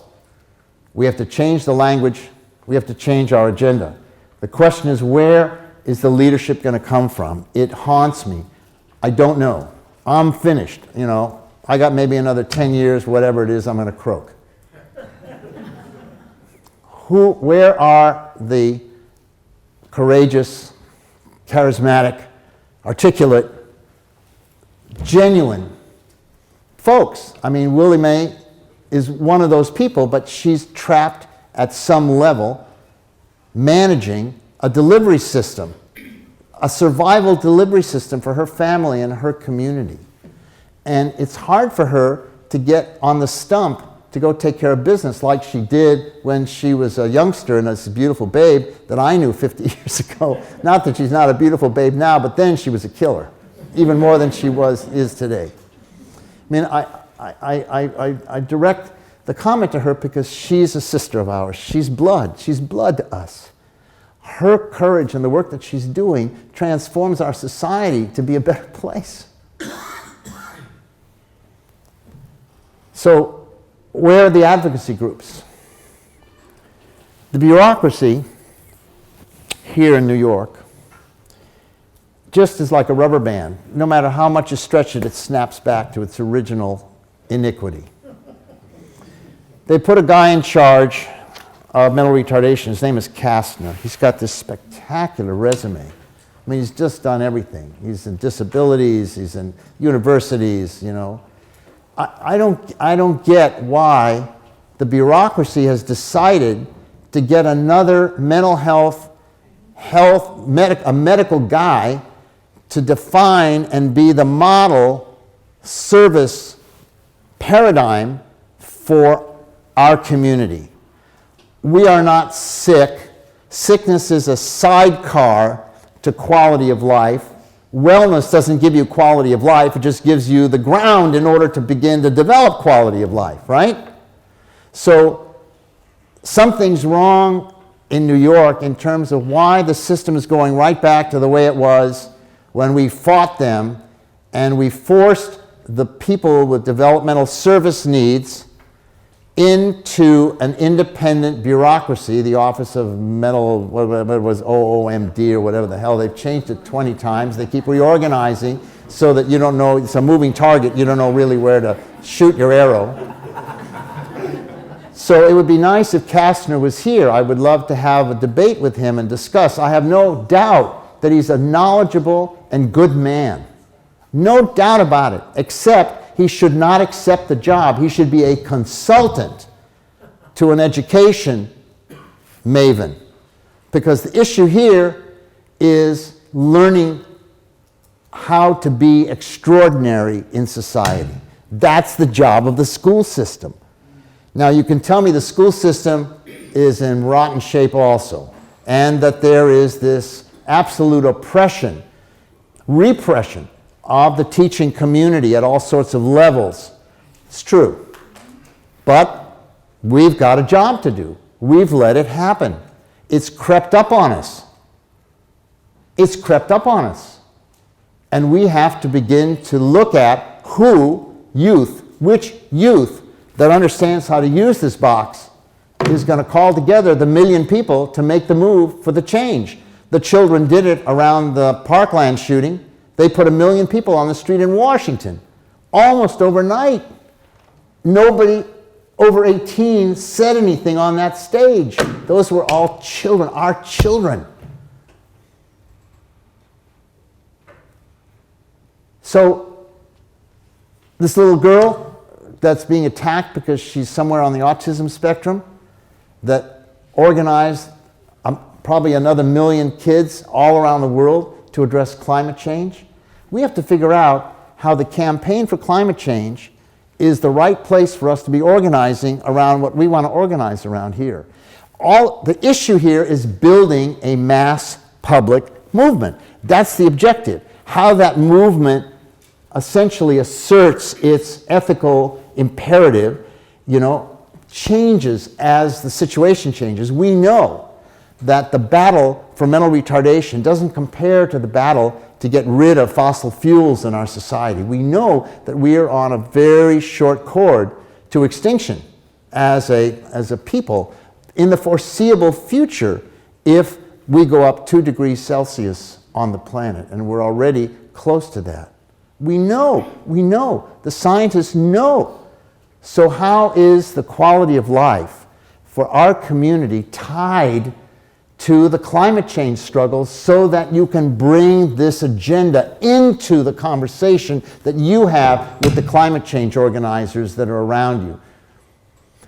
We have to change the language. We have to change our agenda. The question is, where is the leadership going to come from? It haunts me. I don't know. I'm finished. I got maybe another 10 years, whatever it is, I'm going to croak. Where are the courageous, charismatic, articulate, genuine folks? I mean, Willie Mae is one of those people, but she's trapped at some level managing a delivery system, a survival delivery system for her family and her community. And it's hard for her to get on the stump to go take care of business like she did when she was a youngster and this beautiful babe that I knew 50 years ago. Not that she's not a beautiful babe now, but then she was a killer, even more than she is today. I mean, I direct the comment to her because she's a sister of ours. She's blood. She's blood to us. Her courage and the work that she's doing transforms our society to be a better place. So, where are the advocacy groups? The bureaucracy here in New York just is like a rubber band. No matter how much you stretch it, it snaps back to its original iniquity. They put a guy in charge of mental retardation. His name is Kastner. He's got this spectacular resume. I mean, he's just done everything. He's in disabilities, he's in universities, I don't get why the bureaucracy has decided to get another mental a medical guy to define and be the model service paradigm for our community. We are not sick. Sickness is a sidecar to quality of life. Wellness doesn't give you quality of life, it just gives you the ground in order to begin to develop quality of life, right? So something's wrong in New York in terms of why the system is going right back to the way it was when we fought them and we forced the people with developmental service needs into an independent bureaucracy, the Office of Mental, whatever it was, OOMD or whatever the hell, they've changed it 20 times. They keep reorganizing so that you don't know, it's a moving target, you don't know really where to shoot your arrow. So it would be nice if Kastner was here. I would love to have a debate with him and discuss. I have no doubt that he's a knowledgeable and good man. No doubt about it, except he should not accept the job. He should be a consultant to an education maven. Because the issue here is learning how to be extraordinary in society. That's the job of the school system. Now, you can tell me the school system is in rotten shape also, and that there is this absolute oppression, repression of the teaching community at all sorts of levels. It's true. But we've got a job to do. We've let it happen. It's crept up on us. It's crept up on us. And we have to begin to look at which youth that understands how to use this box is going to call together the million people to make the move for the change. The children did it around the Parkland shooting. They put 1 million people on the street in Washington, almost overnight. Nobody over 18 said anything on that stage. Those were all children, our children. So this little girl that's being attacked because she's somewhere on the autism spectrum, that organized probably another 1 million kids all around the world to address climate change. We have to figure out how the campaign for climate change is the right place for us to be organizing around what we want to organize around here. The issue here is building a mass public movement. That's the objective. How that movement essentially asserts its ethical imperative, changes as the situation changes. We know that the battle for mental retardation doesn't compare to the battle to get rid of fossil fuels in our society. We know that we are on a very short cord to extinction as a people in the foreseeable future if we go up 2 degrees Celsius on the planet, and we're already close to that. We know, the scientists know. So how is the quality of life for our community tied to the climate change struggles so that you can bring this agenda into the conversation that you have with the climate change organizers that are around you?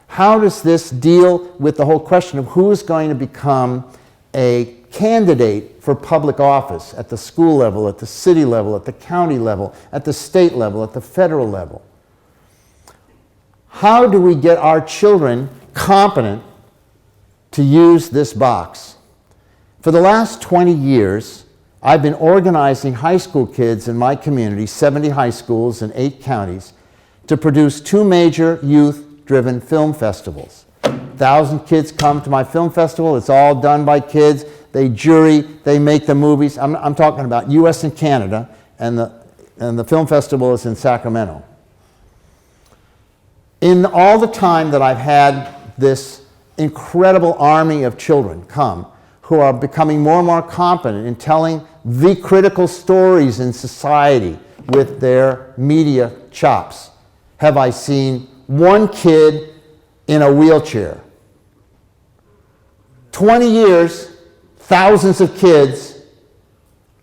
How does this deal with the whole question of who's going to become a candidate for public office at the school level, at the city level, at the county level, at the state level, at the federal level? How do we get our children competent to use this box? For the last 20 years, I've been organizing high school kids in my community, 70 high schools in 8 counties, to produce 2 major youth-driven film festivals. 1,000 kids come to my film festival. It's all done by kids. They jury, they make the movies. I'm talking about US and Canada, and the film festival is in Sacramento. In all the time that I've had this incredible army of children come, who are becoming more and more competent in telling the critical stories in society with their media chops, have I seen one kid in a wheelchair. 20 years, thousands of kids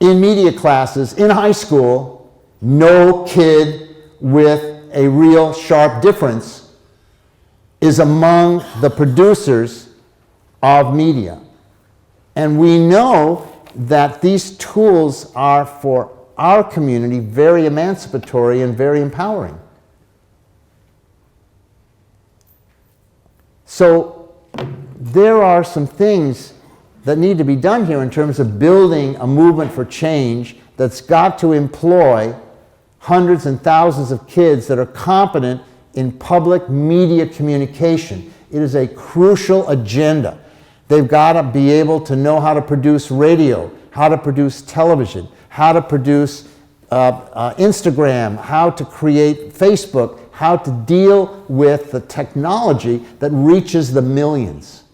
in media classes in high school, no kid with a real sharp difference is among the producers of media. And we know that these tools are, for our community, very emancipatory and very empowering. So there are some things that need to be done here in terms of building a movement for change that's got to employ hundreds and thousands of kids that are competent in public media communication. It is a crucial agenda. They've got to be able to know how to produce radio, how to produce television, how to produce Instagram, how to create Facebook, how to deal with the technology that reaches the millions.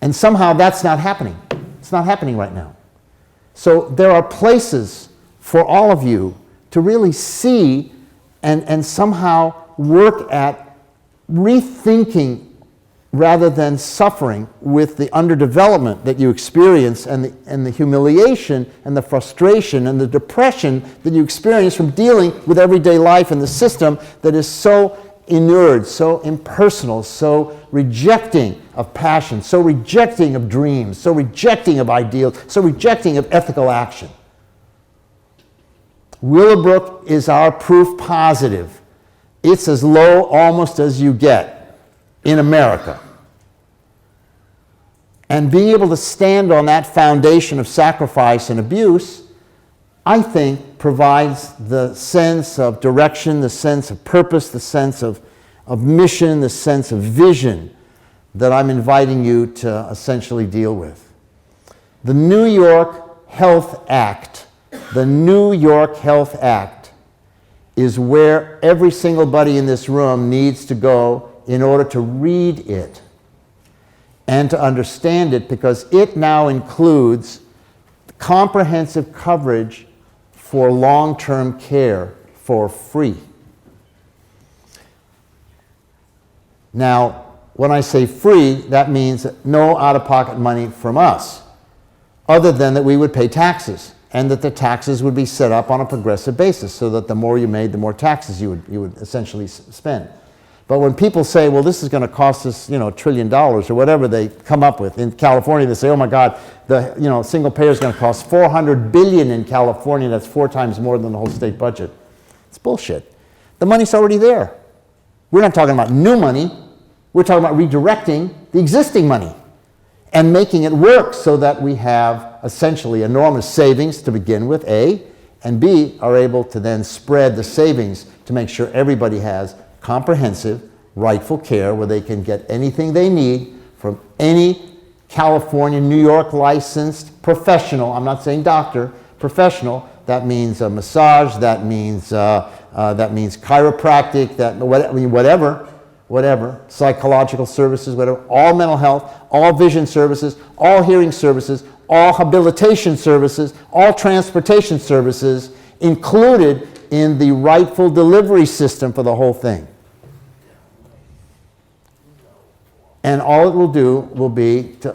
And somehow that's not happening. It's not happening right now. So there are places for all of you to really see and somehow work at rethinking rather than suffering with the underdevelopment that you experience and the humiliation and the frustration and the depression that you experience from dealing with everyday life in the system that is so inured, so impersonal, so rejecting of passion, so rejecting of dreams, so rejecting of ideals, so rejecting of ethical action. Willowbrook is our proof positive. It's as low almost as you get in America. And being able to stand on that foundation of sacrifice and abuse, I think, provides the sense of direction, the sense of purpose, the sense of mission, the sense of vision that I'm inviting you to essentially deal with. The New York Health Act, the New York Health Act is where every single buddy in this room needs to go in order to read it and to understand it, because it now includes comprehensive coverage for long-term care for free. Now, when I say free, that means no out-of-pocket money from us, other than that we would pay taxes, and that the taxes would be set up on a progressive basis, so that the more you made, the more taxes you would essentially spend. But when people say, well, this is going to cost us, $1 trillion, or whatever they come up with, in California they say, oh my God, the single payer is going to cost $400 billion in California. That's 4 times more than the whole state budget. It's bullshit. The money's already there. We're not talking about new money. We're talking about redirecting the existing money and making it work so that we have essentially enormous savings to begin with, A, and B, are able to then spread the savings to make sure everybody has comprehensive, rightful care where they can get anything they need from any California, New York licensed professional. I'm not saying doctor, professional. That means a massage, that means chiropractic, whatever, psychological services, whatever, all mental health, all vision services, all hearing services, all habilitation services, all transportation services included in the rightful delivery system for the whole thing. And all it will do will be to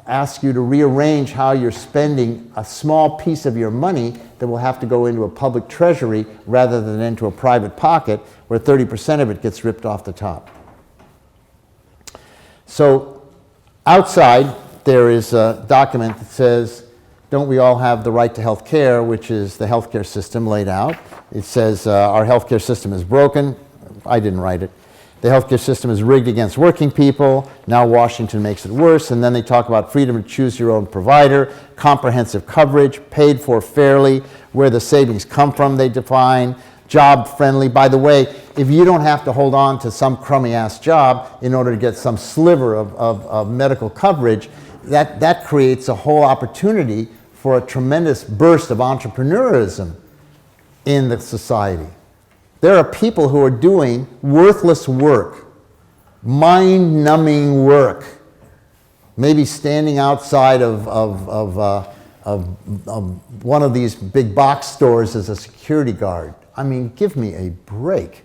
ask you to rearrange how you're spending a small piece of your money that will have to go into a public treasury rather than into a private pocket where 30% of it gets ripped off the top. So outside there is a document that says, don't we all have the right to health care, which is the healthcare system laid out. It says our healthcare system is broken. I didn't write it. The healthcare system is rigged against working people. Now Washington makes it worse. And then they talk about freedom to choose your own provider, comprehensive coverage, paid for fairly, where the savings come from they define, job friendly. By the way, if you don't have to hold on to some crummy ass job in order to get some sliver of medical coverage, that creates a whole opportunity for a tremendous burst of entrepreneurism in the society. There are people who are doing worthless work, mind-numbing work, maybe standing outside of one of these big box stores as a security guard. I mean, give me a break.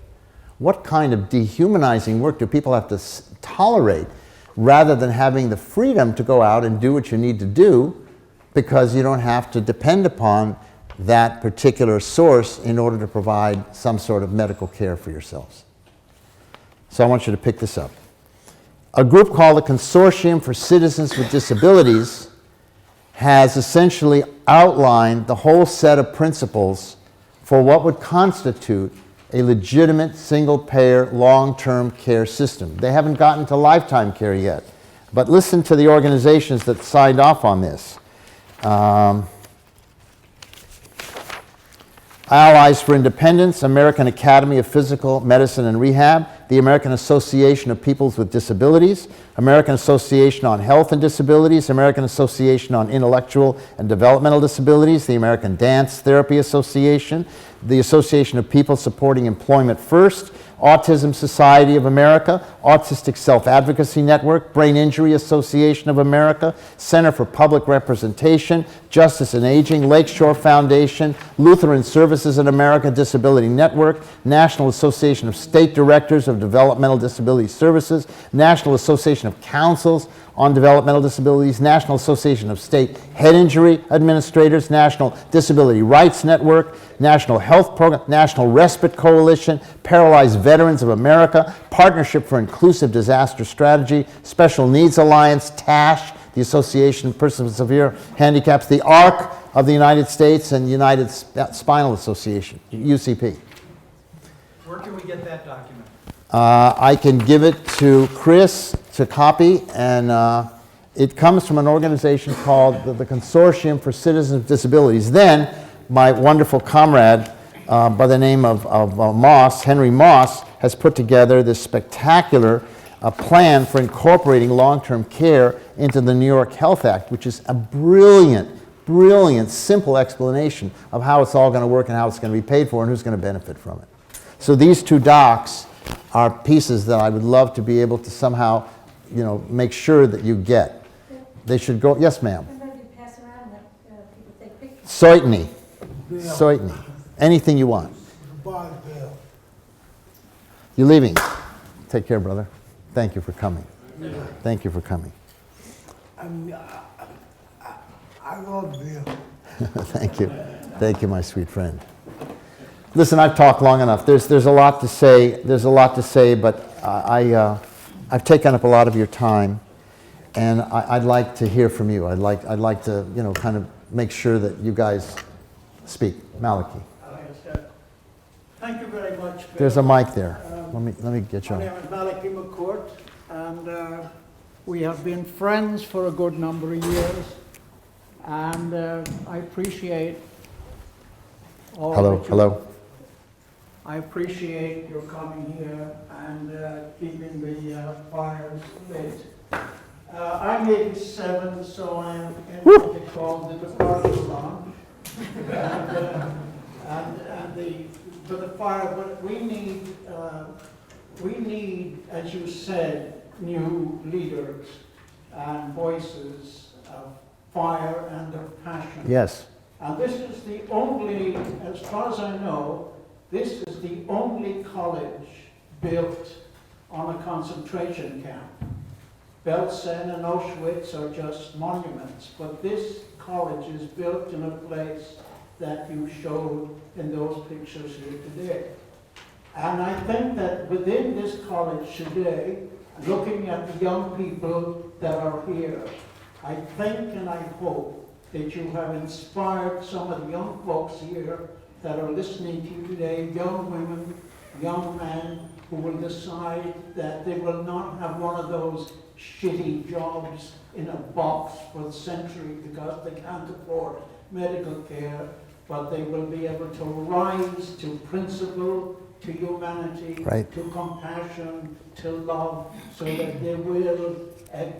What kind of dehumanizing work do people have to tolerate rather than having the freedom to go out and do what you need to do because you don't have to depend upon that particular source in order to provide some sort of medical care for yourselves. So I want you to pick this up. A group called the Consortium for Citizens with Disabilities has essentially outlined the whole set of principles for what would constitute a legitimate single-payer long-term care system. They haven't gotten to lifetime care yet, but listen to the organizations that signed off on this. Allies for Independence, American Academy of Physical Medicine and Rehab, the American Association of Peoples with Disabilities, American Association on Health and Disabilities, American Association on Intellectual and Developmental Disabilities, the American Dance Therapy Association, the Association of People Supporting Employment First, Autism Society of America, Autistic Self-Advocacy Network, Brain Injury Association of America, Center for Public Representation, Justice and Aging, Lakeshore Foundation, Lutheran Services in America Disability Network, National Association of State Directors of Developmental Disability Services, National Association of Councils on Developmental Disabilities, National Association of State Head Injury Administrators, National Disability Rights Network, National Health Program, National Respite Coalition, Paralyzed Veterans of America, Partnership for Inclusive Disaster Strategy, Special Needs Alliance, TASH, the Association of Persons with Severe Handicaps, the ARC, of the United States and United Spinal Association, UCP. Where can we get that document? I can give it to Chris to copy, and it comes from an organization called the Consortium for Citizens with Disabilities. Then, my wonderful comrade by the name of Moss, Henry Moss, has put together this spectacular plan for incorporating long-term care into the New York Health Act, which is a brilliant, simple explanation of how it's all going to work and how it's going to be paid for and who's going to benefit from it. So these two docs are pieces that I would love to be able to somehow, make sure that you get. They should go, yes ma'am. Pass around, let people take pictures. Certainly. Anything you want. Goodbye, Bill. You leaving? Take care, brother. Thank you for coming. Thank you for coming. I love Bill. Thank you, my sweet friend. Listen, I've talked long enough. There's a lot to say. But I've taken up a lot of your time, and I'd like to hear from you. I'd like to kind of make sure that you guys speak. Malaki. Thank you very much, Bill. There's a mic there. Let me get you My on. name is Malaki Mccourt, and we have been friends for a good number of years, and I appreciate all that you- Hello. I appreciate your coming here and keeping the fires lit. I'm 87, so I am in what they call the departure lounge. For the fire, but we need, as you said, new leaders and voices of fire and of passion. Yes. And this is the only, as far as I know, this is the only college built on a concentration camp. Belsen and Auschwitz are just monuments, but this college is built in a place that you showed in those pictures here today. And I think that within this college today, looking at the young people that are here, I think and I hope that you have inspired some of the young folks here that are listening to you today, young women, young men, who will decide that they will not have one of those shitty jobs in a box for the century because they can't afford medical care, but they will be able to rise to principle, to humanity, Right. to compassion, to love, so that they will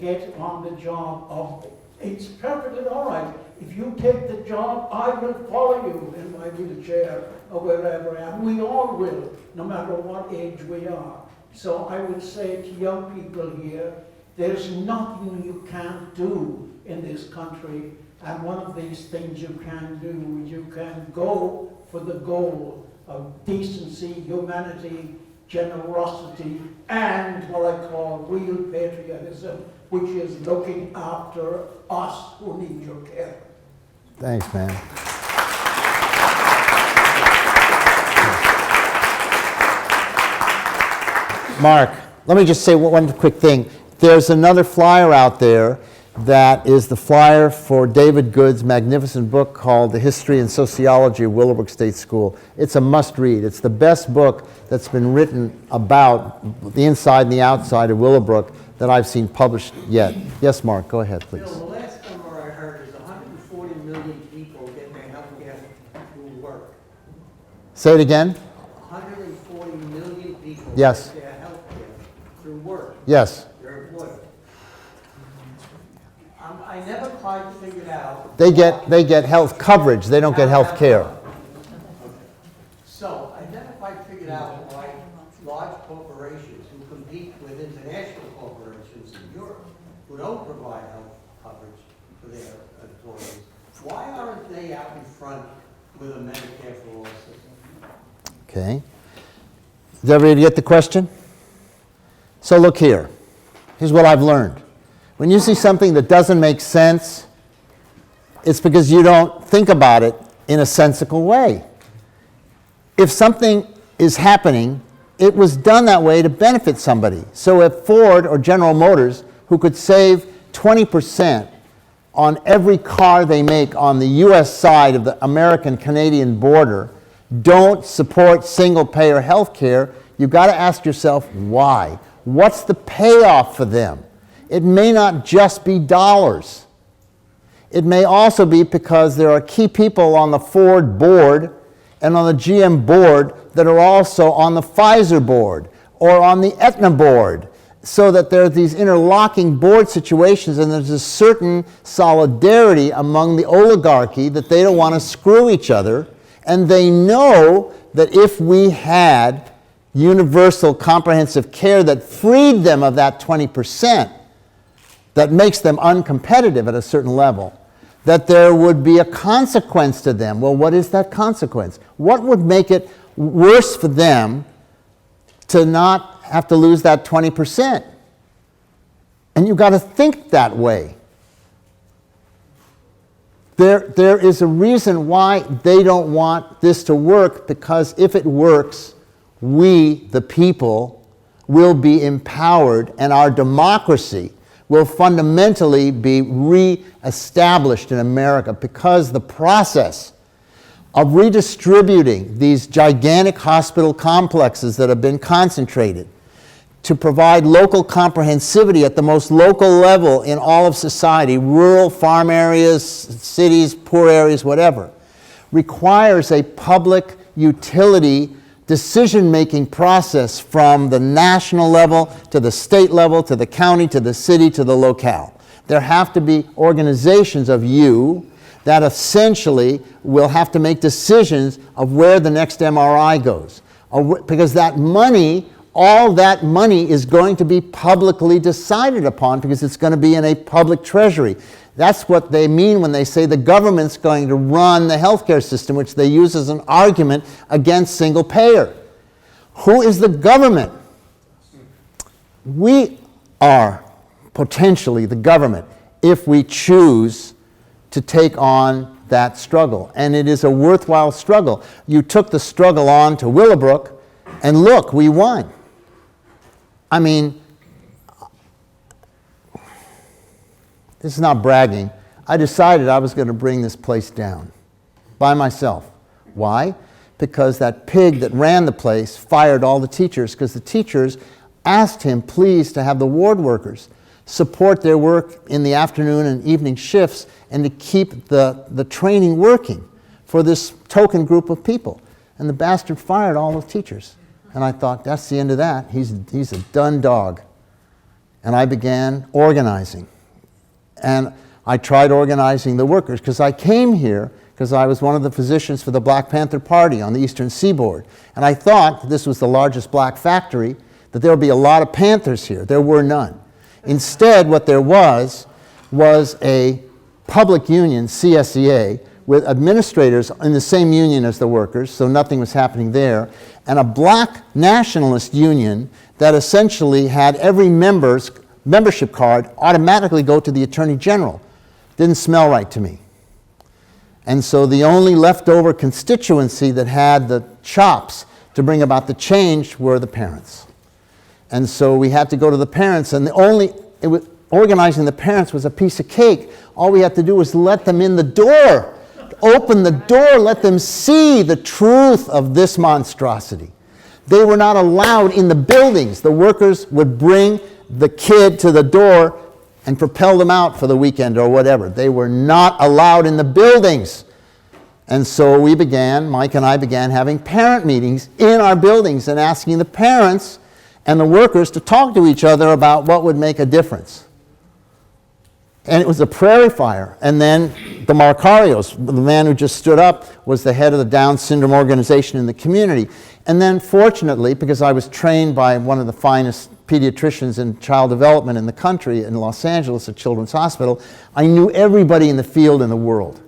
get on the job of, it's perfectly all right. If you take the job, I will follow you in my wheelchair or wherever I am. We all will, no matter what age we are. So I would say to young people here, there's nothing you can't do in this country. And one of these things you can do, you can go for the goal of decency, humanity, generosity, and what I call real patriotism, which is looking after us who need your care. Thanks, man. Mark, let me just say one quick thing. There's another flyer out there that is the flyer for David Good's magnificent book called The History and Sociology of Willowbrook State School. It's a must-read. It's the best book that's been written about the inside and the outside of Willowbrook that I've seen published yet. Yes, Mark, go ahead, please. Bill, the last number I heard is 140 million people get their health care through work. Say it again? 140 million people Yes. get their health care through work. Yes. They're employed. I never quite figured out. They get health coverage. They don't get health care. So I never quite figured out why large corporations who compete with international corporations in Europe who don't provide health coverage for their employees, why aren't they out in front with a Medicare for all system? Okay. Did everybody get the question? So look here. Here's what I've learned. When you see something that doesn't make sense, it's because you don't think about it in a sensical way. If something is happening, it was done that way to benefit somebody. So if Ford or General Motors, who could save 20% on every car they make on the US side of the American-Canadian border don't support single-payer health care, you've got to ask yourself why. What's the payoff for them? It may not just be dollars. It may also be because there are key people on the Ford board and on the GM board that are also on the Pfizer board or on the Aetna board, so that there are these interlocking board situations, and there's a certain solidarity among the oligarchy that they don't want to screw each other, and they know that if we had universal comprehensive care that freed them of that 20%, that makes them uncompetitive at a certain level, that there would be a consequence to them. Well, what is that consequence? What would make it worse for them to not have to lose that 20%? And you've got to think that way. There is a reason why they don't want this to work, because if it works, we, the people, will be empowered, and our democracy will fundamentally be re-established in America, because the process of redistributing these gigantic hospital complexes that have been concentrated to provide local comprehensivity at the most local level in all of society, rural, farm areas, cities, poor areas, whatever, requires a public utility decision-making process from the national level to the state level to the county to the city to the locale. There have to be organizations of you that essentially will have to make decisions of where the next MRI goes. Because that money, all that money is going to be publicly decided upon, because it's going to be in a public treasury. That's what they mean when they say the government's going to run the healthcare system, which they use as an argument against single payer. Who is the government? We are potentially the government if we choose to take on that struggle. And it is a worthwhile struggle. You took the struggle on to Willowbrook, and look, we won. I mean, this is not bragging. I decided I was going to bring this place down by myself. Why? Because that pig that ran the place fired all the teachers, because the teachers asked him, please, to have the ward workers support their work in the afternoon and evening shifts and to keep the training working for this token group of people. And the bastard fired all the teachers. And I thought, that's the end of that. He's a done dog. And I began organizing. And I tried organizing the workers, because I came here because I was one of the physicians for the Black Panther Party on the Eastern Seaboard. And I thought this was the largest black factory, that there would be a lot of Panthers here. There were none. Instead, what there was a public union, CSEA, with administrators in the same union as the workers, so nothing was happening there, and a black nationalist union that essentially had every membership card automatically go to the Attorney General. Didn't smell right to me. And so the only leftover constituency that had the chops to bring about the change were the parents. And so we had to go to the parents, and organizing the parents was a piece of cake. All we had to do was let them in the door, open the door, let them see the truth of this monstrosity. They were not allowed in the buildings. The workers would bring the kid to the door and propel them out for the weekend or whatever. They were not allowed in the buildings. And so Mike and I began having parent meetings in our buildings and asking the parents and the workers to talk to each other about what would make a difference. And it was a prairie fire. And then the Marcarios, the man who just stood up, was the head of the Down syndrome organization in the community. And then fortunately, because I was trained by one of the finest pediatricians in child development in the country in Los Angeles at Children's Hospital, I knew everybody in the field in the world.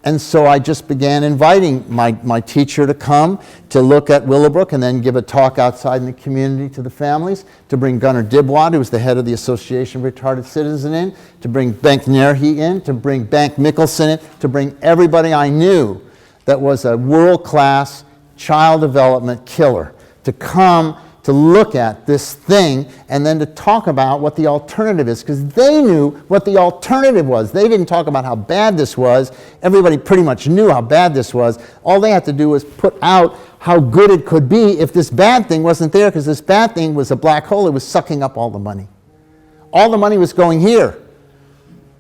And so I just began inviting my teacher to come to look at Willowbrook and then give a talk outside in the community to the families, to bring Gunnar Dibwad, who was the head of the Association of Retarded Citizens, in, to bring Bengt Nerhi in, to bring Bank Mikkelsen in, to bring everybody I knew that was a world-class child development killer, to come to look at this thing and then to talk about what the alternative is, because they knew what the alternative was. They didn't talk about how bad this was. Everybody pretty much knew how bad this was. All they had to do was put out how good it could be if this bad thing wasn't there, because this bad thing was a black hole. It was sucking up all the money. All the money was going here.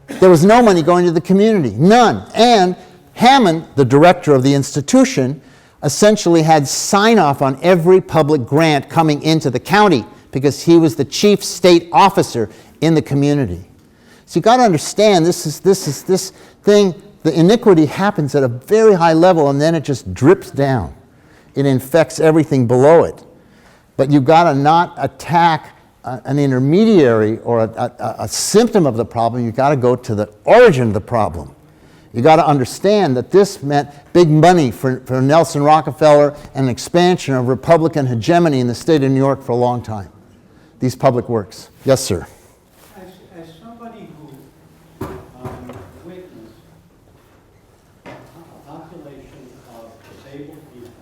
There was no money going to the community, none. And Hammond, the director of the institution, essentially had sign-off on every public grant coming into the county because he was the chief state officer in the community. So you got to understand, this thing, the iniquity happens at a very high level and then it just drips down. It infects everything below it. But you've got to not attack an intermediary or a symptom of the problem. You've got to go to the origin of the problem. You got to understand that this meant big money for Nelson Rockefeller and an expansion of Republican hegemony in the state of New York for a long time. These public works. Yes, sir. As somebody who witnessed a population of disabled people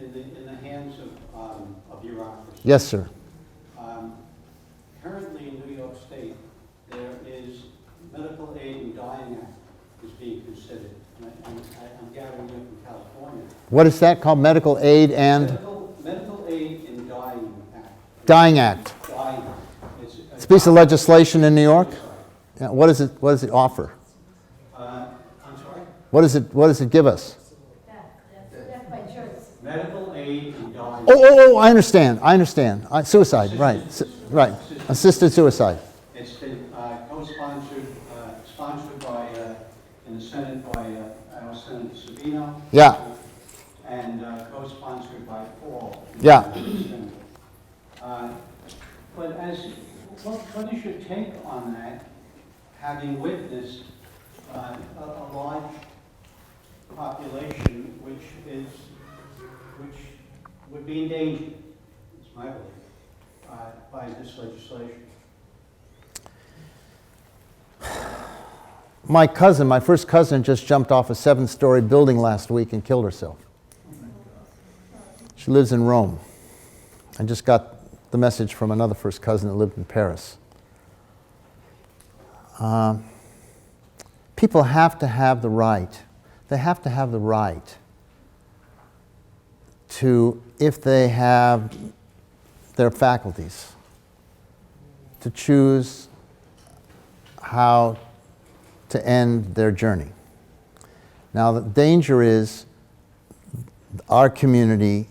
in the hands of bureaucracy. Yes, sir. Currently in New York State, there is medical aid and dying act is being considered. I'm gathering it from California. What is that called? Medical aid and? Medical aid and dying act. Dying Act. Dying act. It's a piece of legislation in New York? Yeah, what does it offer? I'm sorry? What does it give us? That's by choice. Medical aid and dying. Oh, I understand. Suicide, right. Right. Assisted suicide. It's been co-sponsored, sponsored by, in the Senate by our Senator Savino. Yeah. And co-sponsored by Paul. Yeah. But what is your take on that, having witnessed a large population which would be endangered, it's my belief, by this legislation? My first cousin just jumped off a 7-story building last week and killed herself. She lives in Rome. I just got the message from another first cousin that lived in Paris. People have to have the right. They have to have the right to, if they have their faculties, to choose how to end their journey. Now, the danger is our community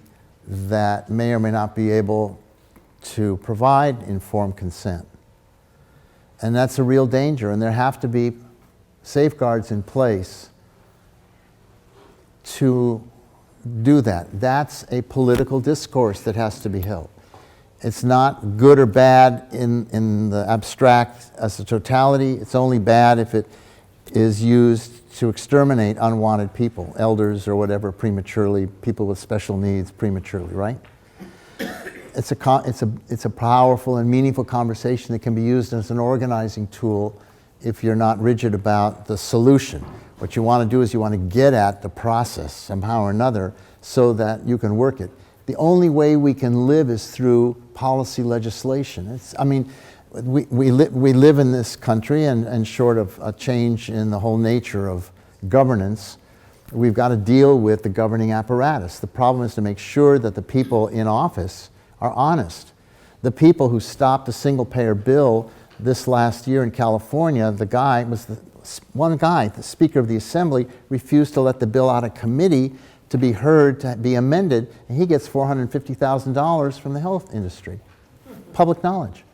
that may or may not be able to provide informed consent. And that's a real danger, and there have to be safeguards in place to do that. That's a political discourse that has to be held. It's not good or bad in the abstract as a totality. It's only bad if it is used to exterminate unwanted people, elders or whatever, prematurely, people with special needs prematurely, right? It's a powerful and meaningful conversation that can be used as an organizing tool if you're not rigid about the solution. What you want to do is you want to get at the process somehow or another so that you can work it. The only way we can live is through policy legislation. We live in this country, and short of a change in the whole nature of governance, we've got to deal with the governing apparatus. The problem is to make sure that the people in office are honest. The people who stopped the single-payer bill this last year in California, the Speaker of the Assembly, refused to let the bill out of committee to be heard, to be amended, and he gets $450,000 from the health industry. Public knowledge.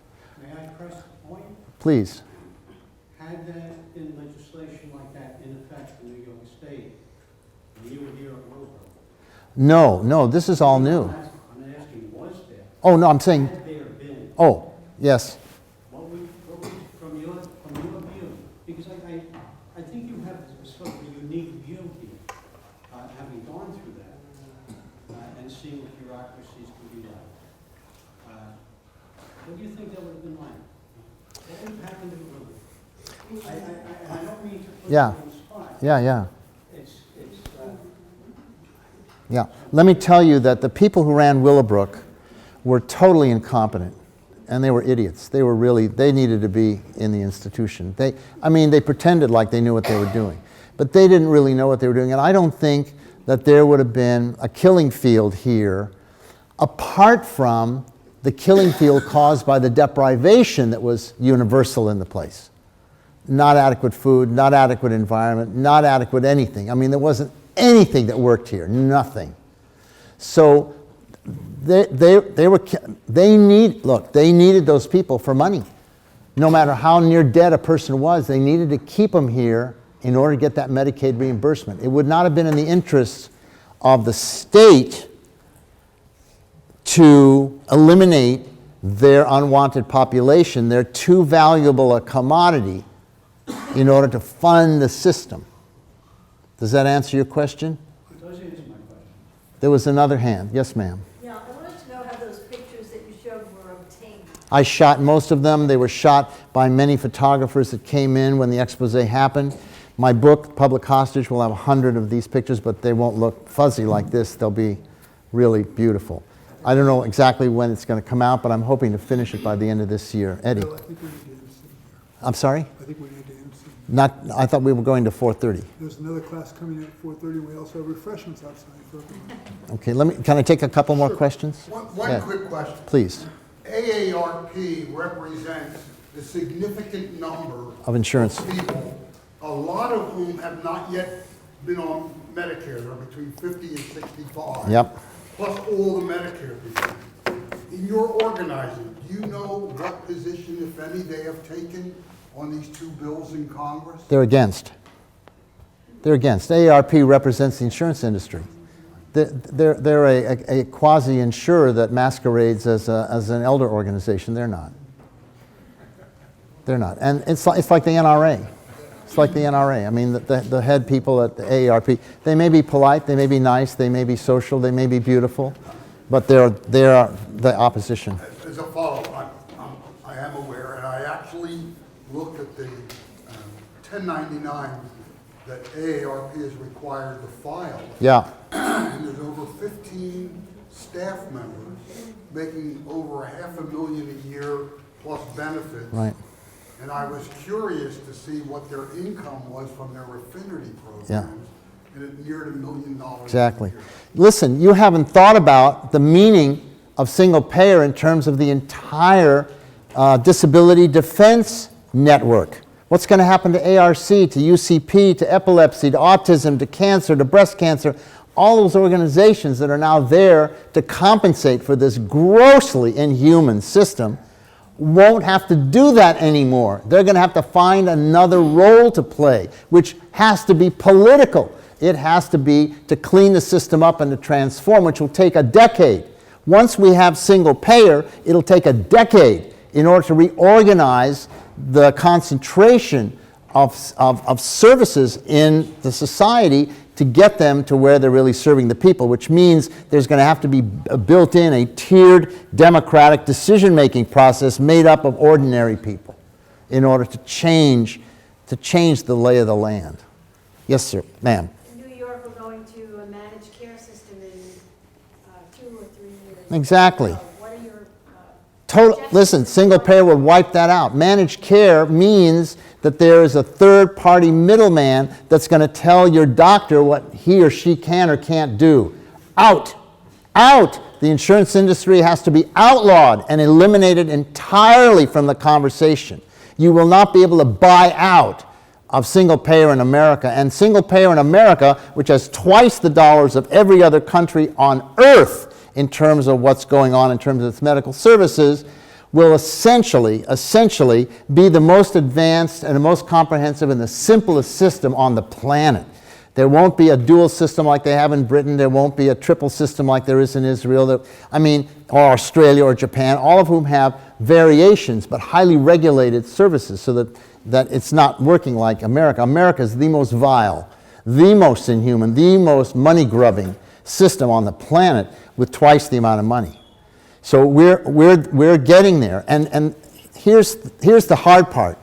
May I press the point? Please. Had there been legislation like that in effect in New York State, when you were here at Willowbrook? No, this is all new. I'm asking, was there? Oh, no, I'm saying, Had there been? oh, yes. What would from your view? Because I think you have a sort of a unique view here, having gone through that and seeing what bureaucracies can be like. What do you think that would have been like? What would have happened to Willowbrook? I don't mean to put you on the spot. Yeah. It's Yeah. Let me tell you that the people who ran Willowbrook were totally incompetent, and they were idiots. They were really, they needed to be in the institution. They pretended like they knew what they were doing, but they didn't really know what they were doing. And I don't think that there would have been a killing field here apart from the killing field caused by the deprivation that was universal in the place. Not adequate food, not adequate environment, not adequate anything. I mean, there wasn't anything that worked here, nothing. So they needed those people for money. No matter how near dead a person was, they needed to keep them here in order to get that Medicaid reimbursement. It would not have been in the interests of the state to eliminate their unwanted population. They're too valuable a commodity in order to fund the system. Does that answer your question? It does answer my question. There was another hand. Yes, ma'am. Yeah, I wanted to know how those pictures that you showed were obtained. I shot most of them. They were shot by many photographers that came in when the expose happened. My book, Public Hostage, will have 100 of these pictures, but they won't look fuzzy like this. They'll be really beautiful. I don't know exactly when it's going to come out, but I'm hoping to finish it by the end of this year. Eddie? Bill, I think we need to MC. I'm sorry? I think we need to MC. I thought we were going to 4:30. There's another class coming at 4:30. We also have refreshments outside for everyone. Okay, can I take a couple more questions? One Yeah. quick question. Please. AARP represents a significant number Of insurance. of people, a lot of whom have not yet been on Medicare. They're between 50 and 65. Yep. Plus all the Medicare people. In your organizing, do you know what position, if any, they have taken on these two bills in Congress? They're against. They're against. AARP represents the insurance industry. They're a quasi-insurer that masquerades as an elder organization. They're not. They're not. And it's like the NRA. It's like the NRA. I mean, the head people at the AARP, they may be polite, they may be nice, they may be social, they may be beautiful, but they're the opposition. As a follow-up, I am aware, and I actually looked at the 1099 that AARP is required to file. Yeah. And there's over 15 staff members making over $500,000 a year plus benefits. Right. And I was curious to see what their income was from their affinity programs. Yeah. And it neared $1 million. Exactly. a year. Listen, you haven't thought about the meaning of single payer in terms of the entire disability defense network. What's going to happen to ARC, to UCP, to epilepsy, to autism, to cancer, to breast cancer? All those organizations that are now there to compensate for this grossly inhuman system won't have to do that anymore. They're going to have to find another role to play, which has to be political. It has to be to clean the system up and to transform, which will take a decade. Once we have single payer, it'll take a decade in order to reorganize the concentration of services in the society to get them to where they're really serving the people, which means there's going to have to be built in a tiered democratic decision-making process made up of ordinary people in order to change the lay of the land. Yes, sir. Ma'am. In New York, we're going to a managed care system in 2 or 3 years. Exactly. So what are your Listen, single payer will wipe that out. Managed care means that there is a third-party middleman that's going to tell your doctor what he or she can or can't do. Out. Out. The insurance industry has to be outlawed and eliminated entirely from the conversation. You will not be able to buy out of single payer in America. And single payer in America, which has twice the dollars of every other country on earth in terms of what's going on in terms of its medical services, will essentially be the most advanced and the most comprehensive and the simplest system on the planet. There won't be a dual system like they have in Britain. There won't be a triple system like there is in Israel. Or Australia or Japan, all of whom have variations but highly regulated services so that it's not working like America. America is the most vile, the most inhuman, the most money-grubbing system on the planet with twice the amount of money. So we're getting there, and here's the hard part.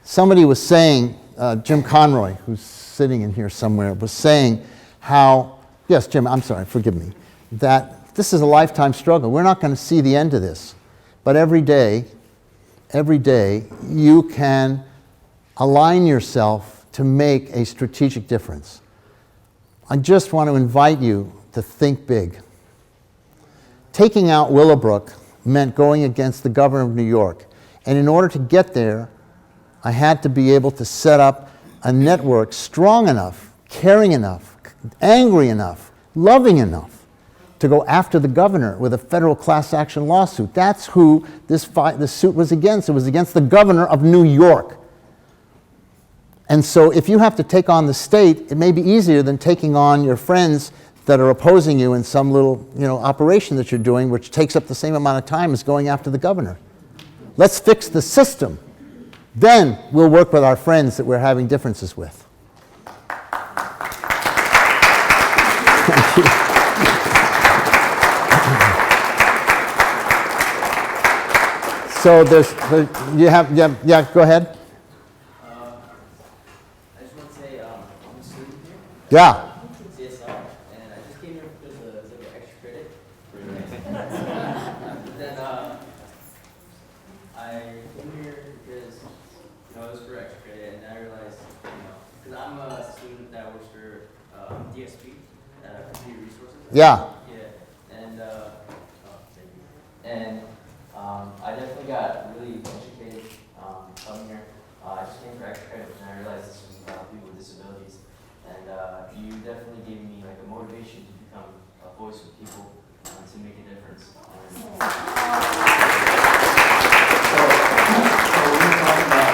Somebody was saying, Jim Conroy, who's sitting in here somewhere, was saying how, yes, Jim, I'm sorry, forgive me, that this is a lifetime struggle. We're not going to see the end of this. But every day, you can align yourself to make a strategic difference. I just want to invite you to think big. Taking out Willowbrook meant going against the governor of New York. And in order to get there, I had to be able to set up a network strong enough, caring enough, angry enough, loving enough to go after the governor with a federal class action lawsuit. That's who this suit was against. It was against the governor of New York. And so if you have to take on the state, it may be easier than taking on your friends that are opposing you in some little operation that you're doing, which takes up the same amount of time as going after the governor. Let's fix the system. Then we'll work with our friends that we're having differences with. Thank you. So yeah, go ahead. I just want to say I'm a student here. Yeah. CSL, and I just came here because it's like an extra credit for but then I came here because it was for extra credit, and I realized because I'm a student that works for DSP, Community Resources. Yeah. Yeah, and I definitely got really educated coming here. I just came for extra credit, and I realized this was about people with disabilities. And you definitely gave me like a motivation to become a voice with people to make a difference. So when we talk about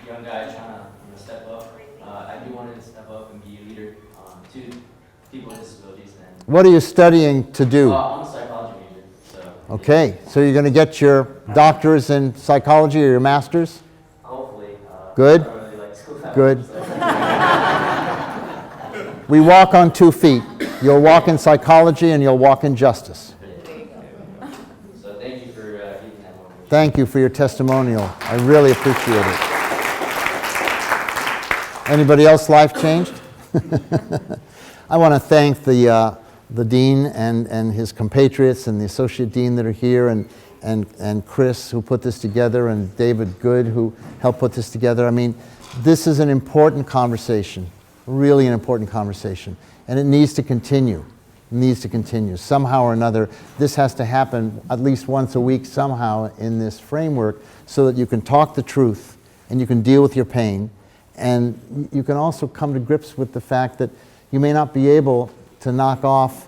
young guys trying to step up, I do want to step up and be a leader to people with disabilities. And What are you studying to do? I'm a psychology major. So Okay, so you're going to get your doctors in psychology or your master's? hopefully. Good. I don't really like school that Good. much, so. We walk on 2 feet. You'll walk in psychology and you'll walk in justice. So thank you for giving that motivation. Thank you for your testimonial. I really appreciate it. Anybody else life changed? I want to thank the dean and his compatriots and the associate dean that are here, and Chris, who put this together, and David Good, who helped put this together. I mean, this is an important conversation, really an important conversation, and it needs to continue. It needs to continue. Somehow or another, this has to happen at least once a week somehow in this framework so that you can talk the truth and you can deal with your pain, and you can also come to grips with the fact that you may not be able to knock off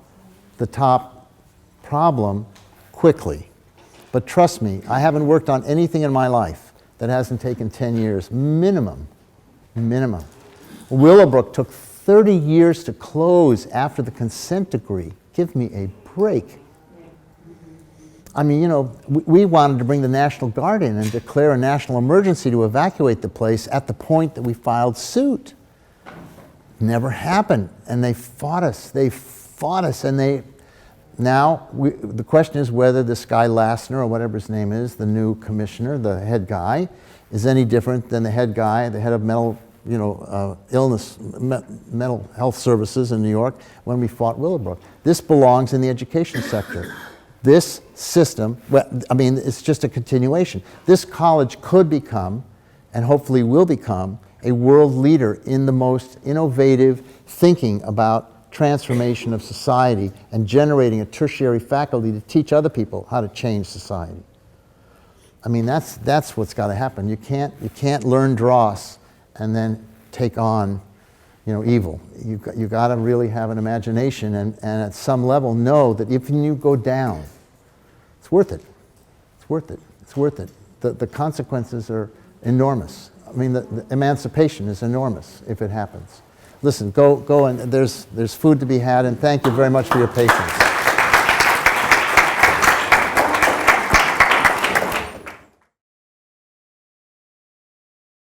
the top problem quickly. But trust me, I haven't worked on anything in my life that hasn't taken 10 years, minimum. Willowbrook took 30 years to close after the consent decree. Give me a break. I mean, we wanted to bring the National Guard in and declare a national emergency to evacuate the place at the point that we filed suit. Never happened, and they fought us, and the question is whether this guy Lassner, or whatever his name is, the new commissioner, the head guy, is any different than the head guy, the head of mental health services in New York when we fought Willowbrook. This belongs in the education sector. This system, it's just a continuation. This college could become, and hopefully will become, a world leader in the most innovative thinking about transformation of society and generating a tertiary faculty to teach other people how to change society. I mean, that's what's got to happen. You can't learn dross and then take on, evil. You got to really have an imagination and at some level know that if you go down, it's worth it. It's worth it. It's worth it. The consequences are enormous. I mean, the emancipation is enormous if it happens. Listen, go and there's food to be had, and thank you very much for your patience.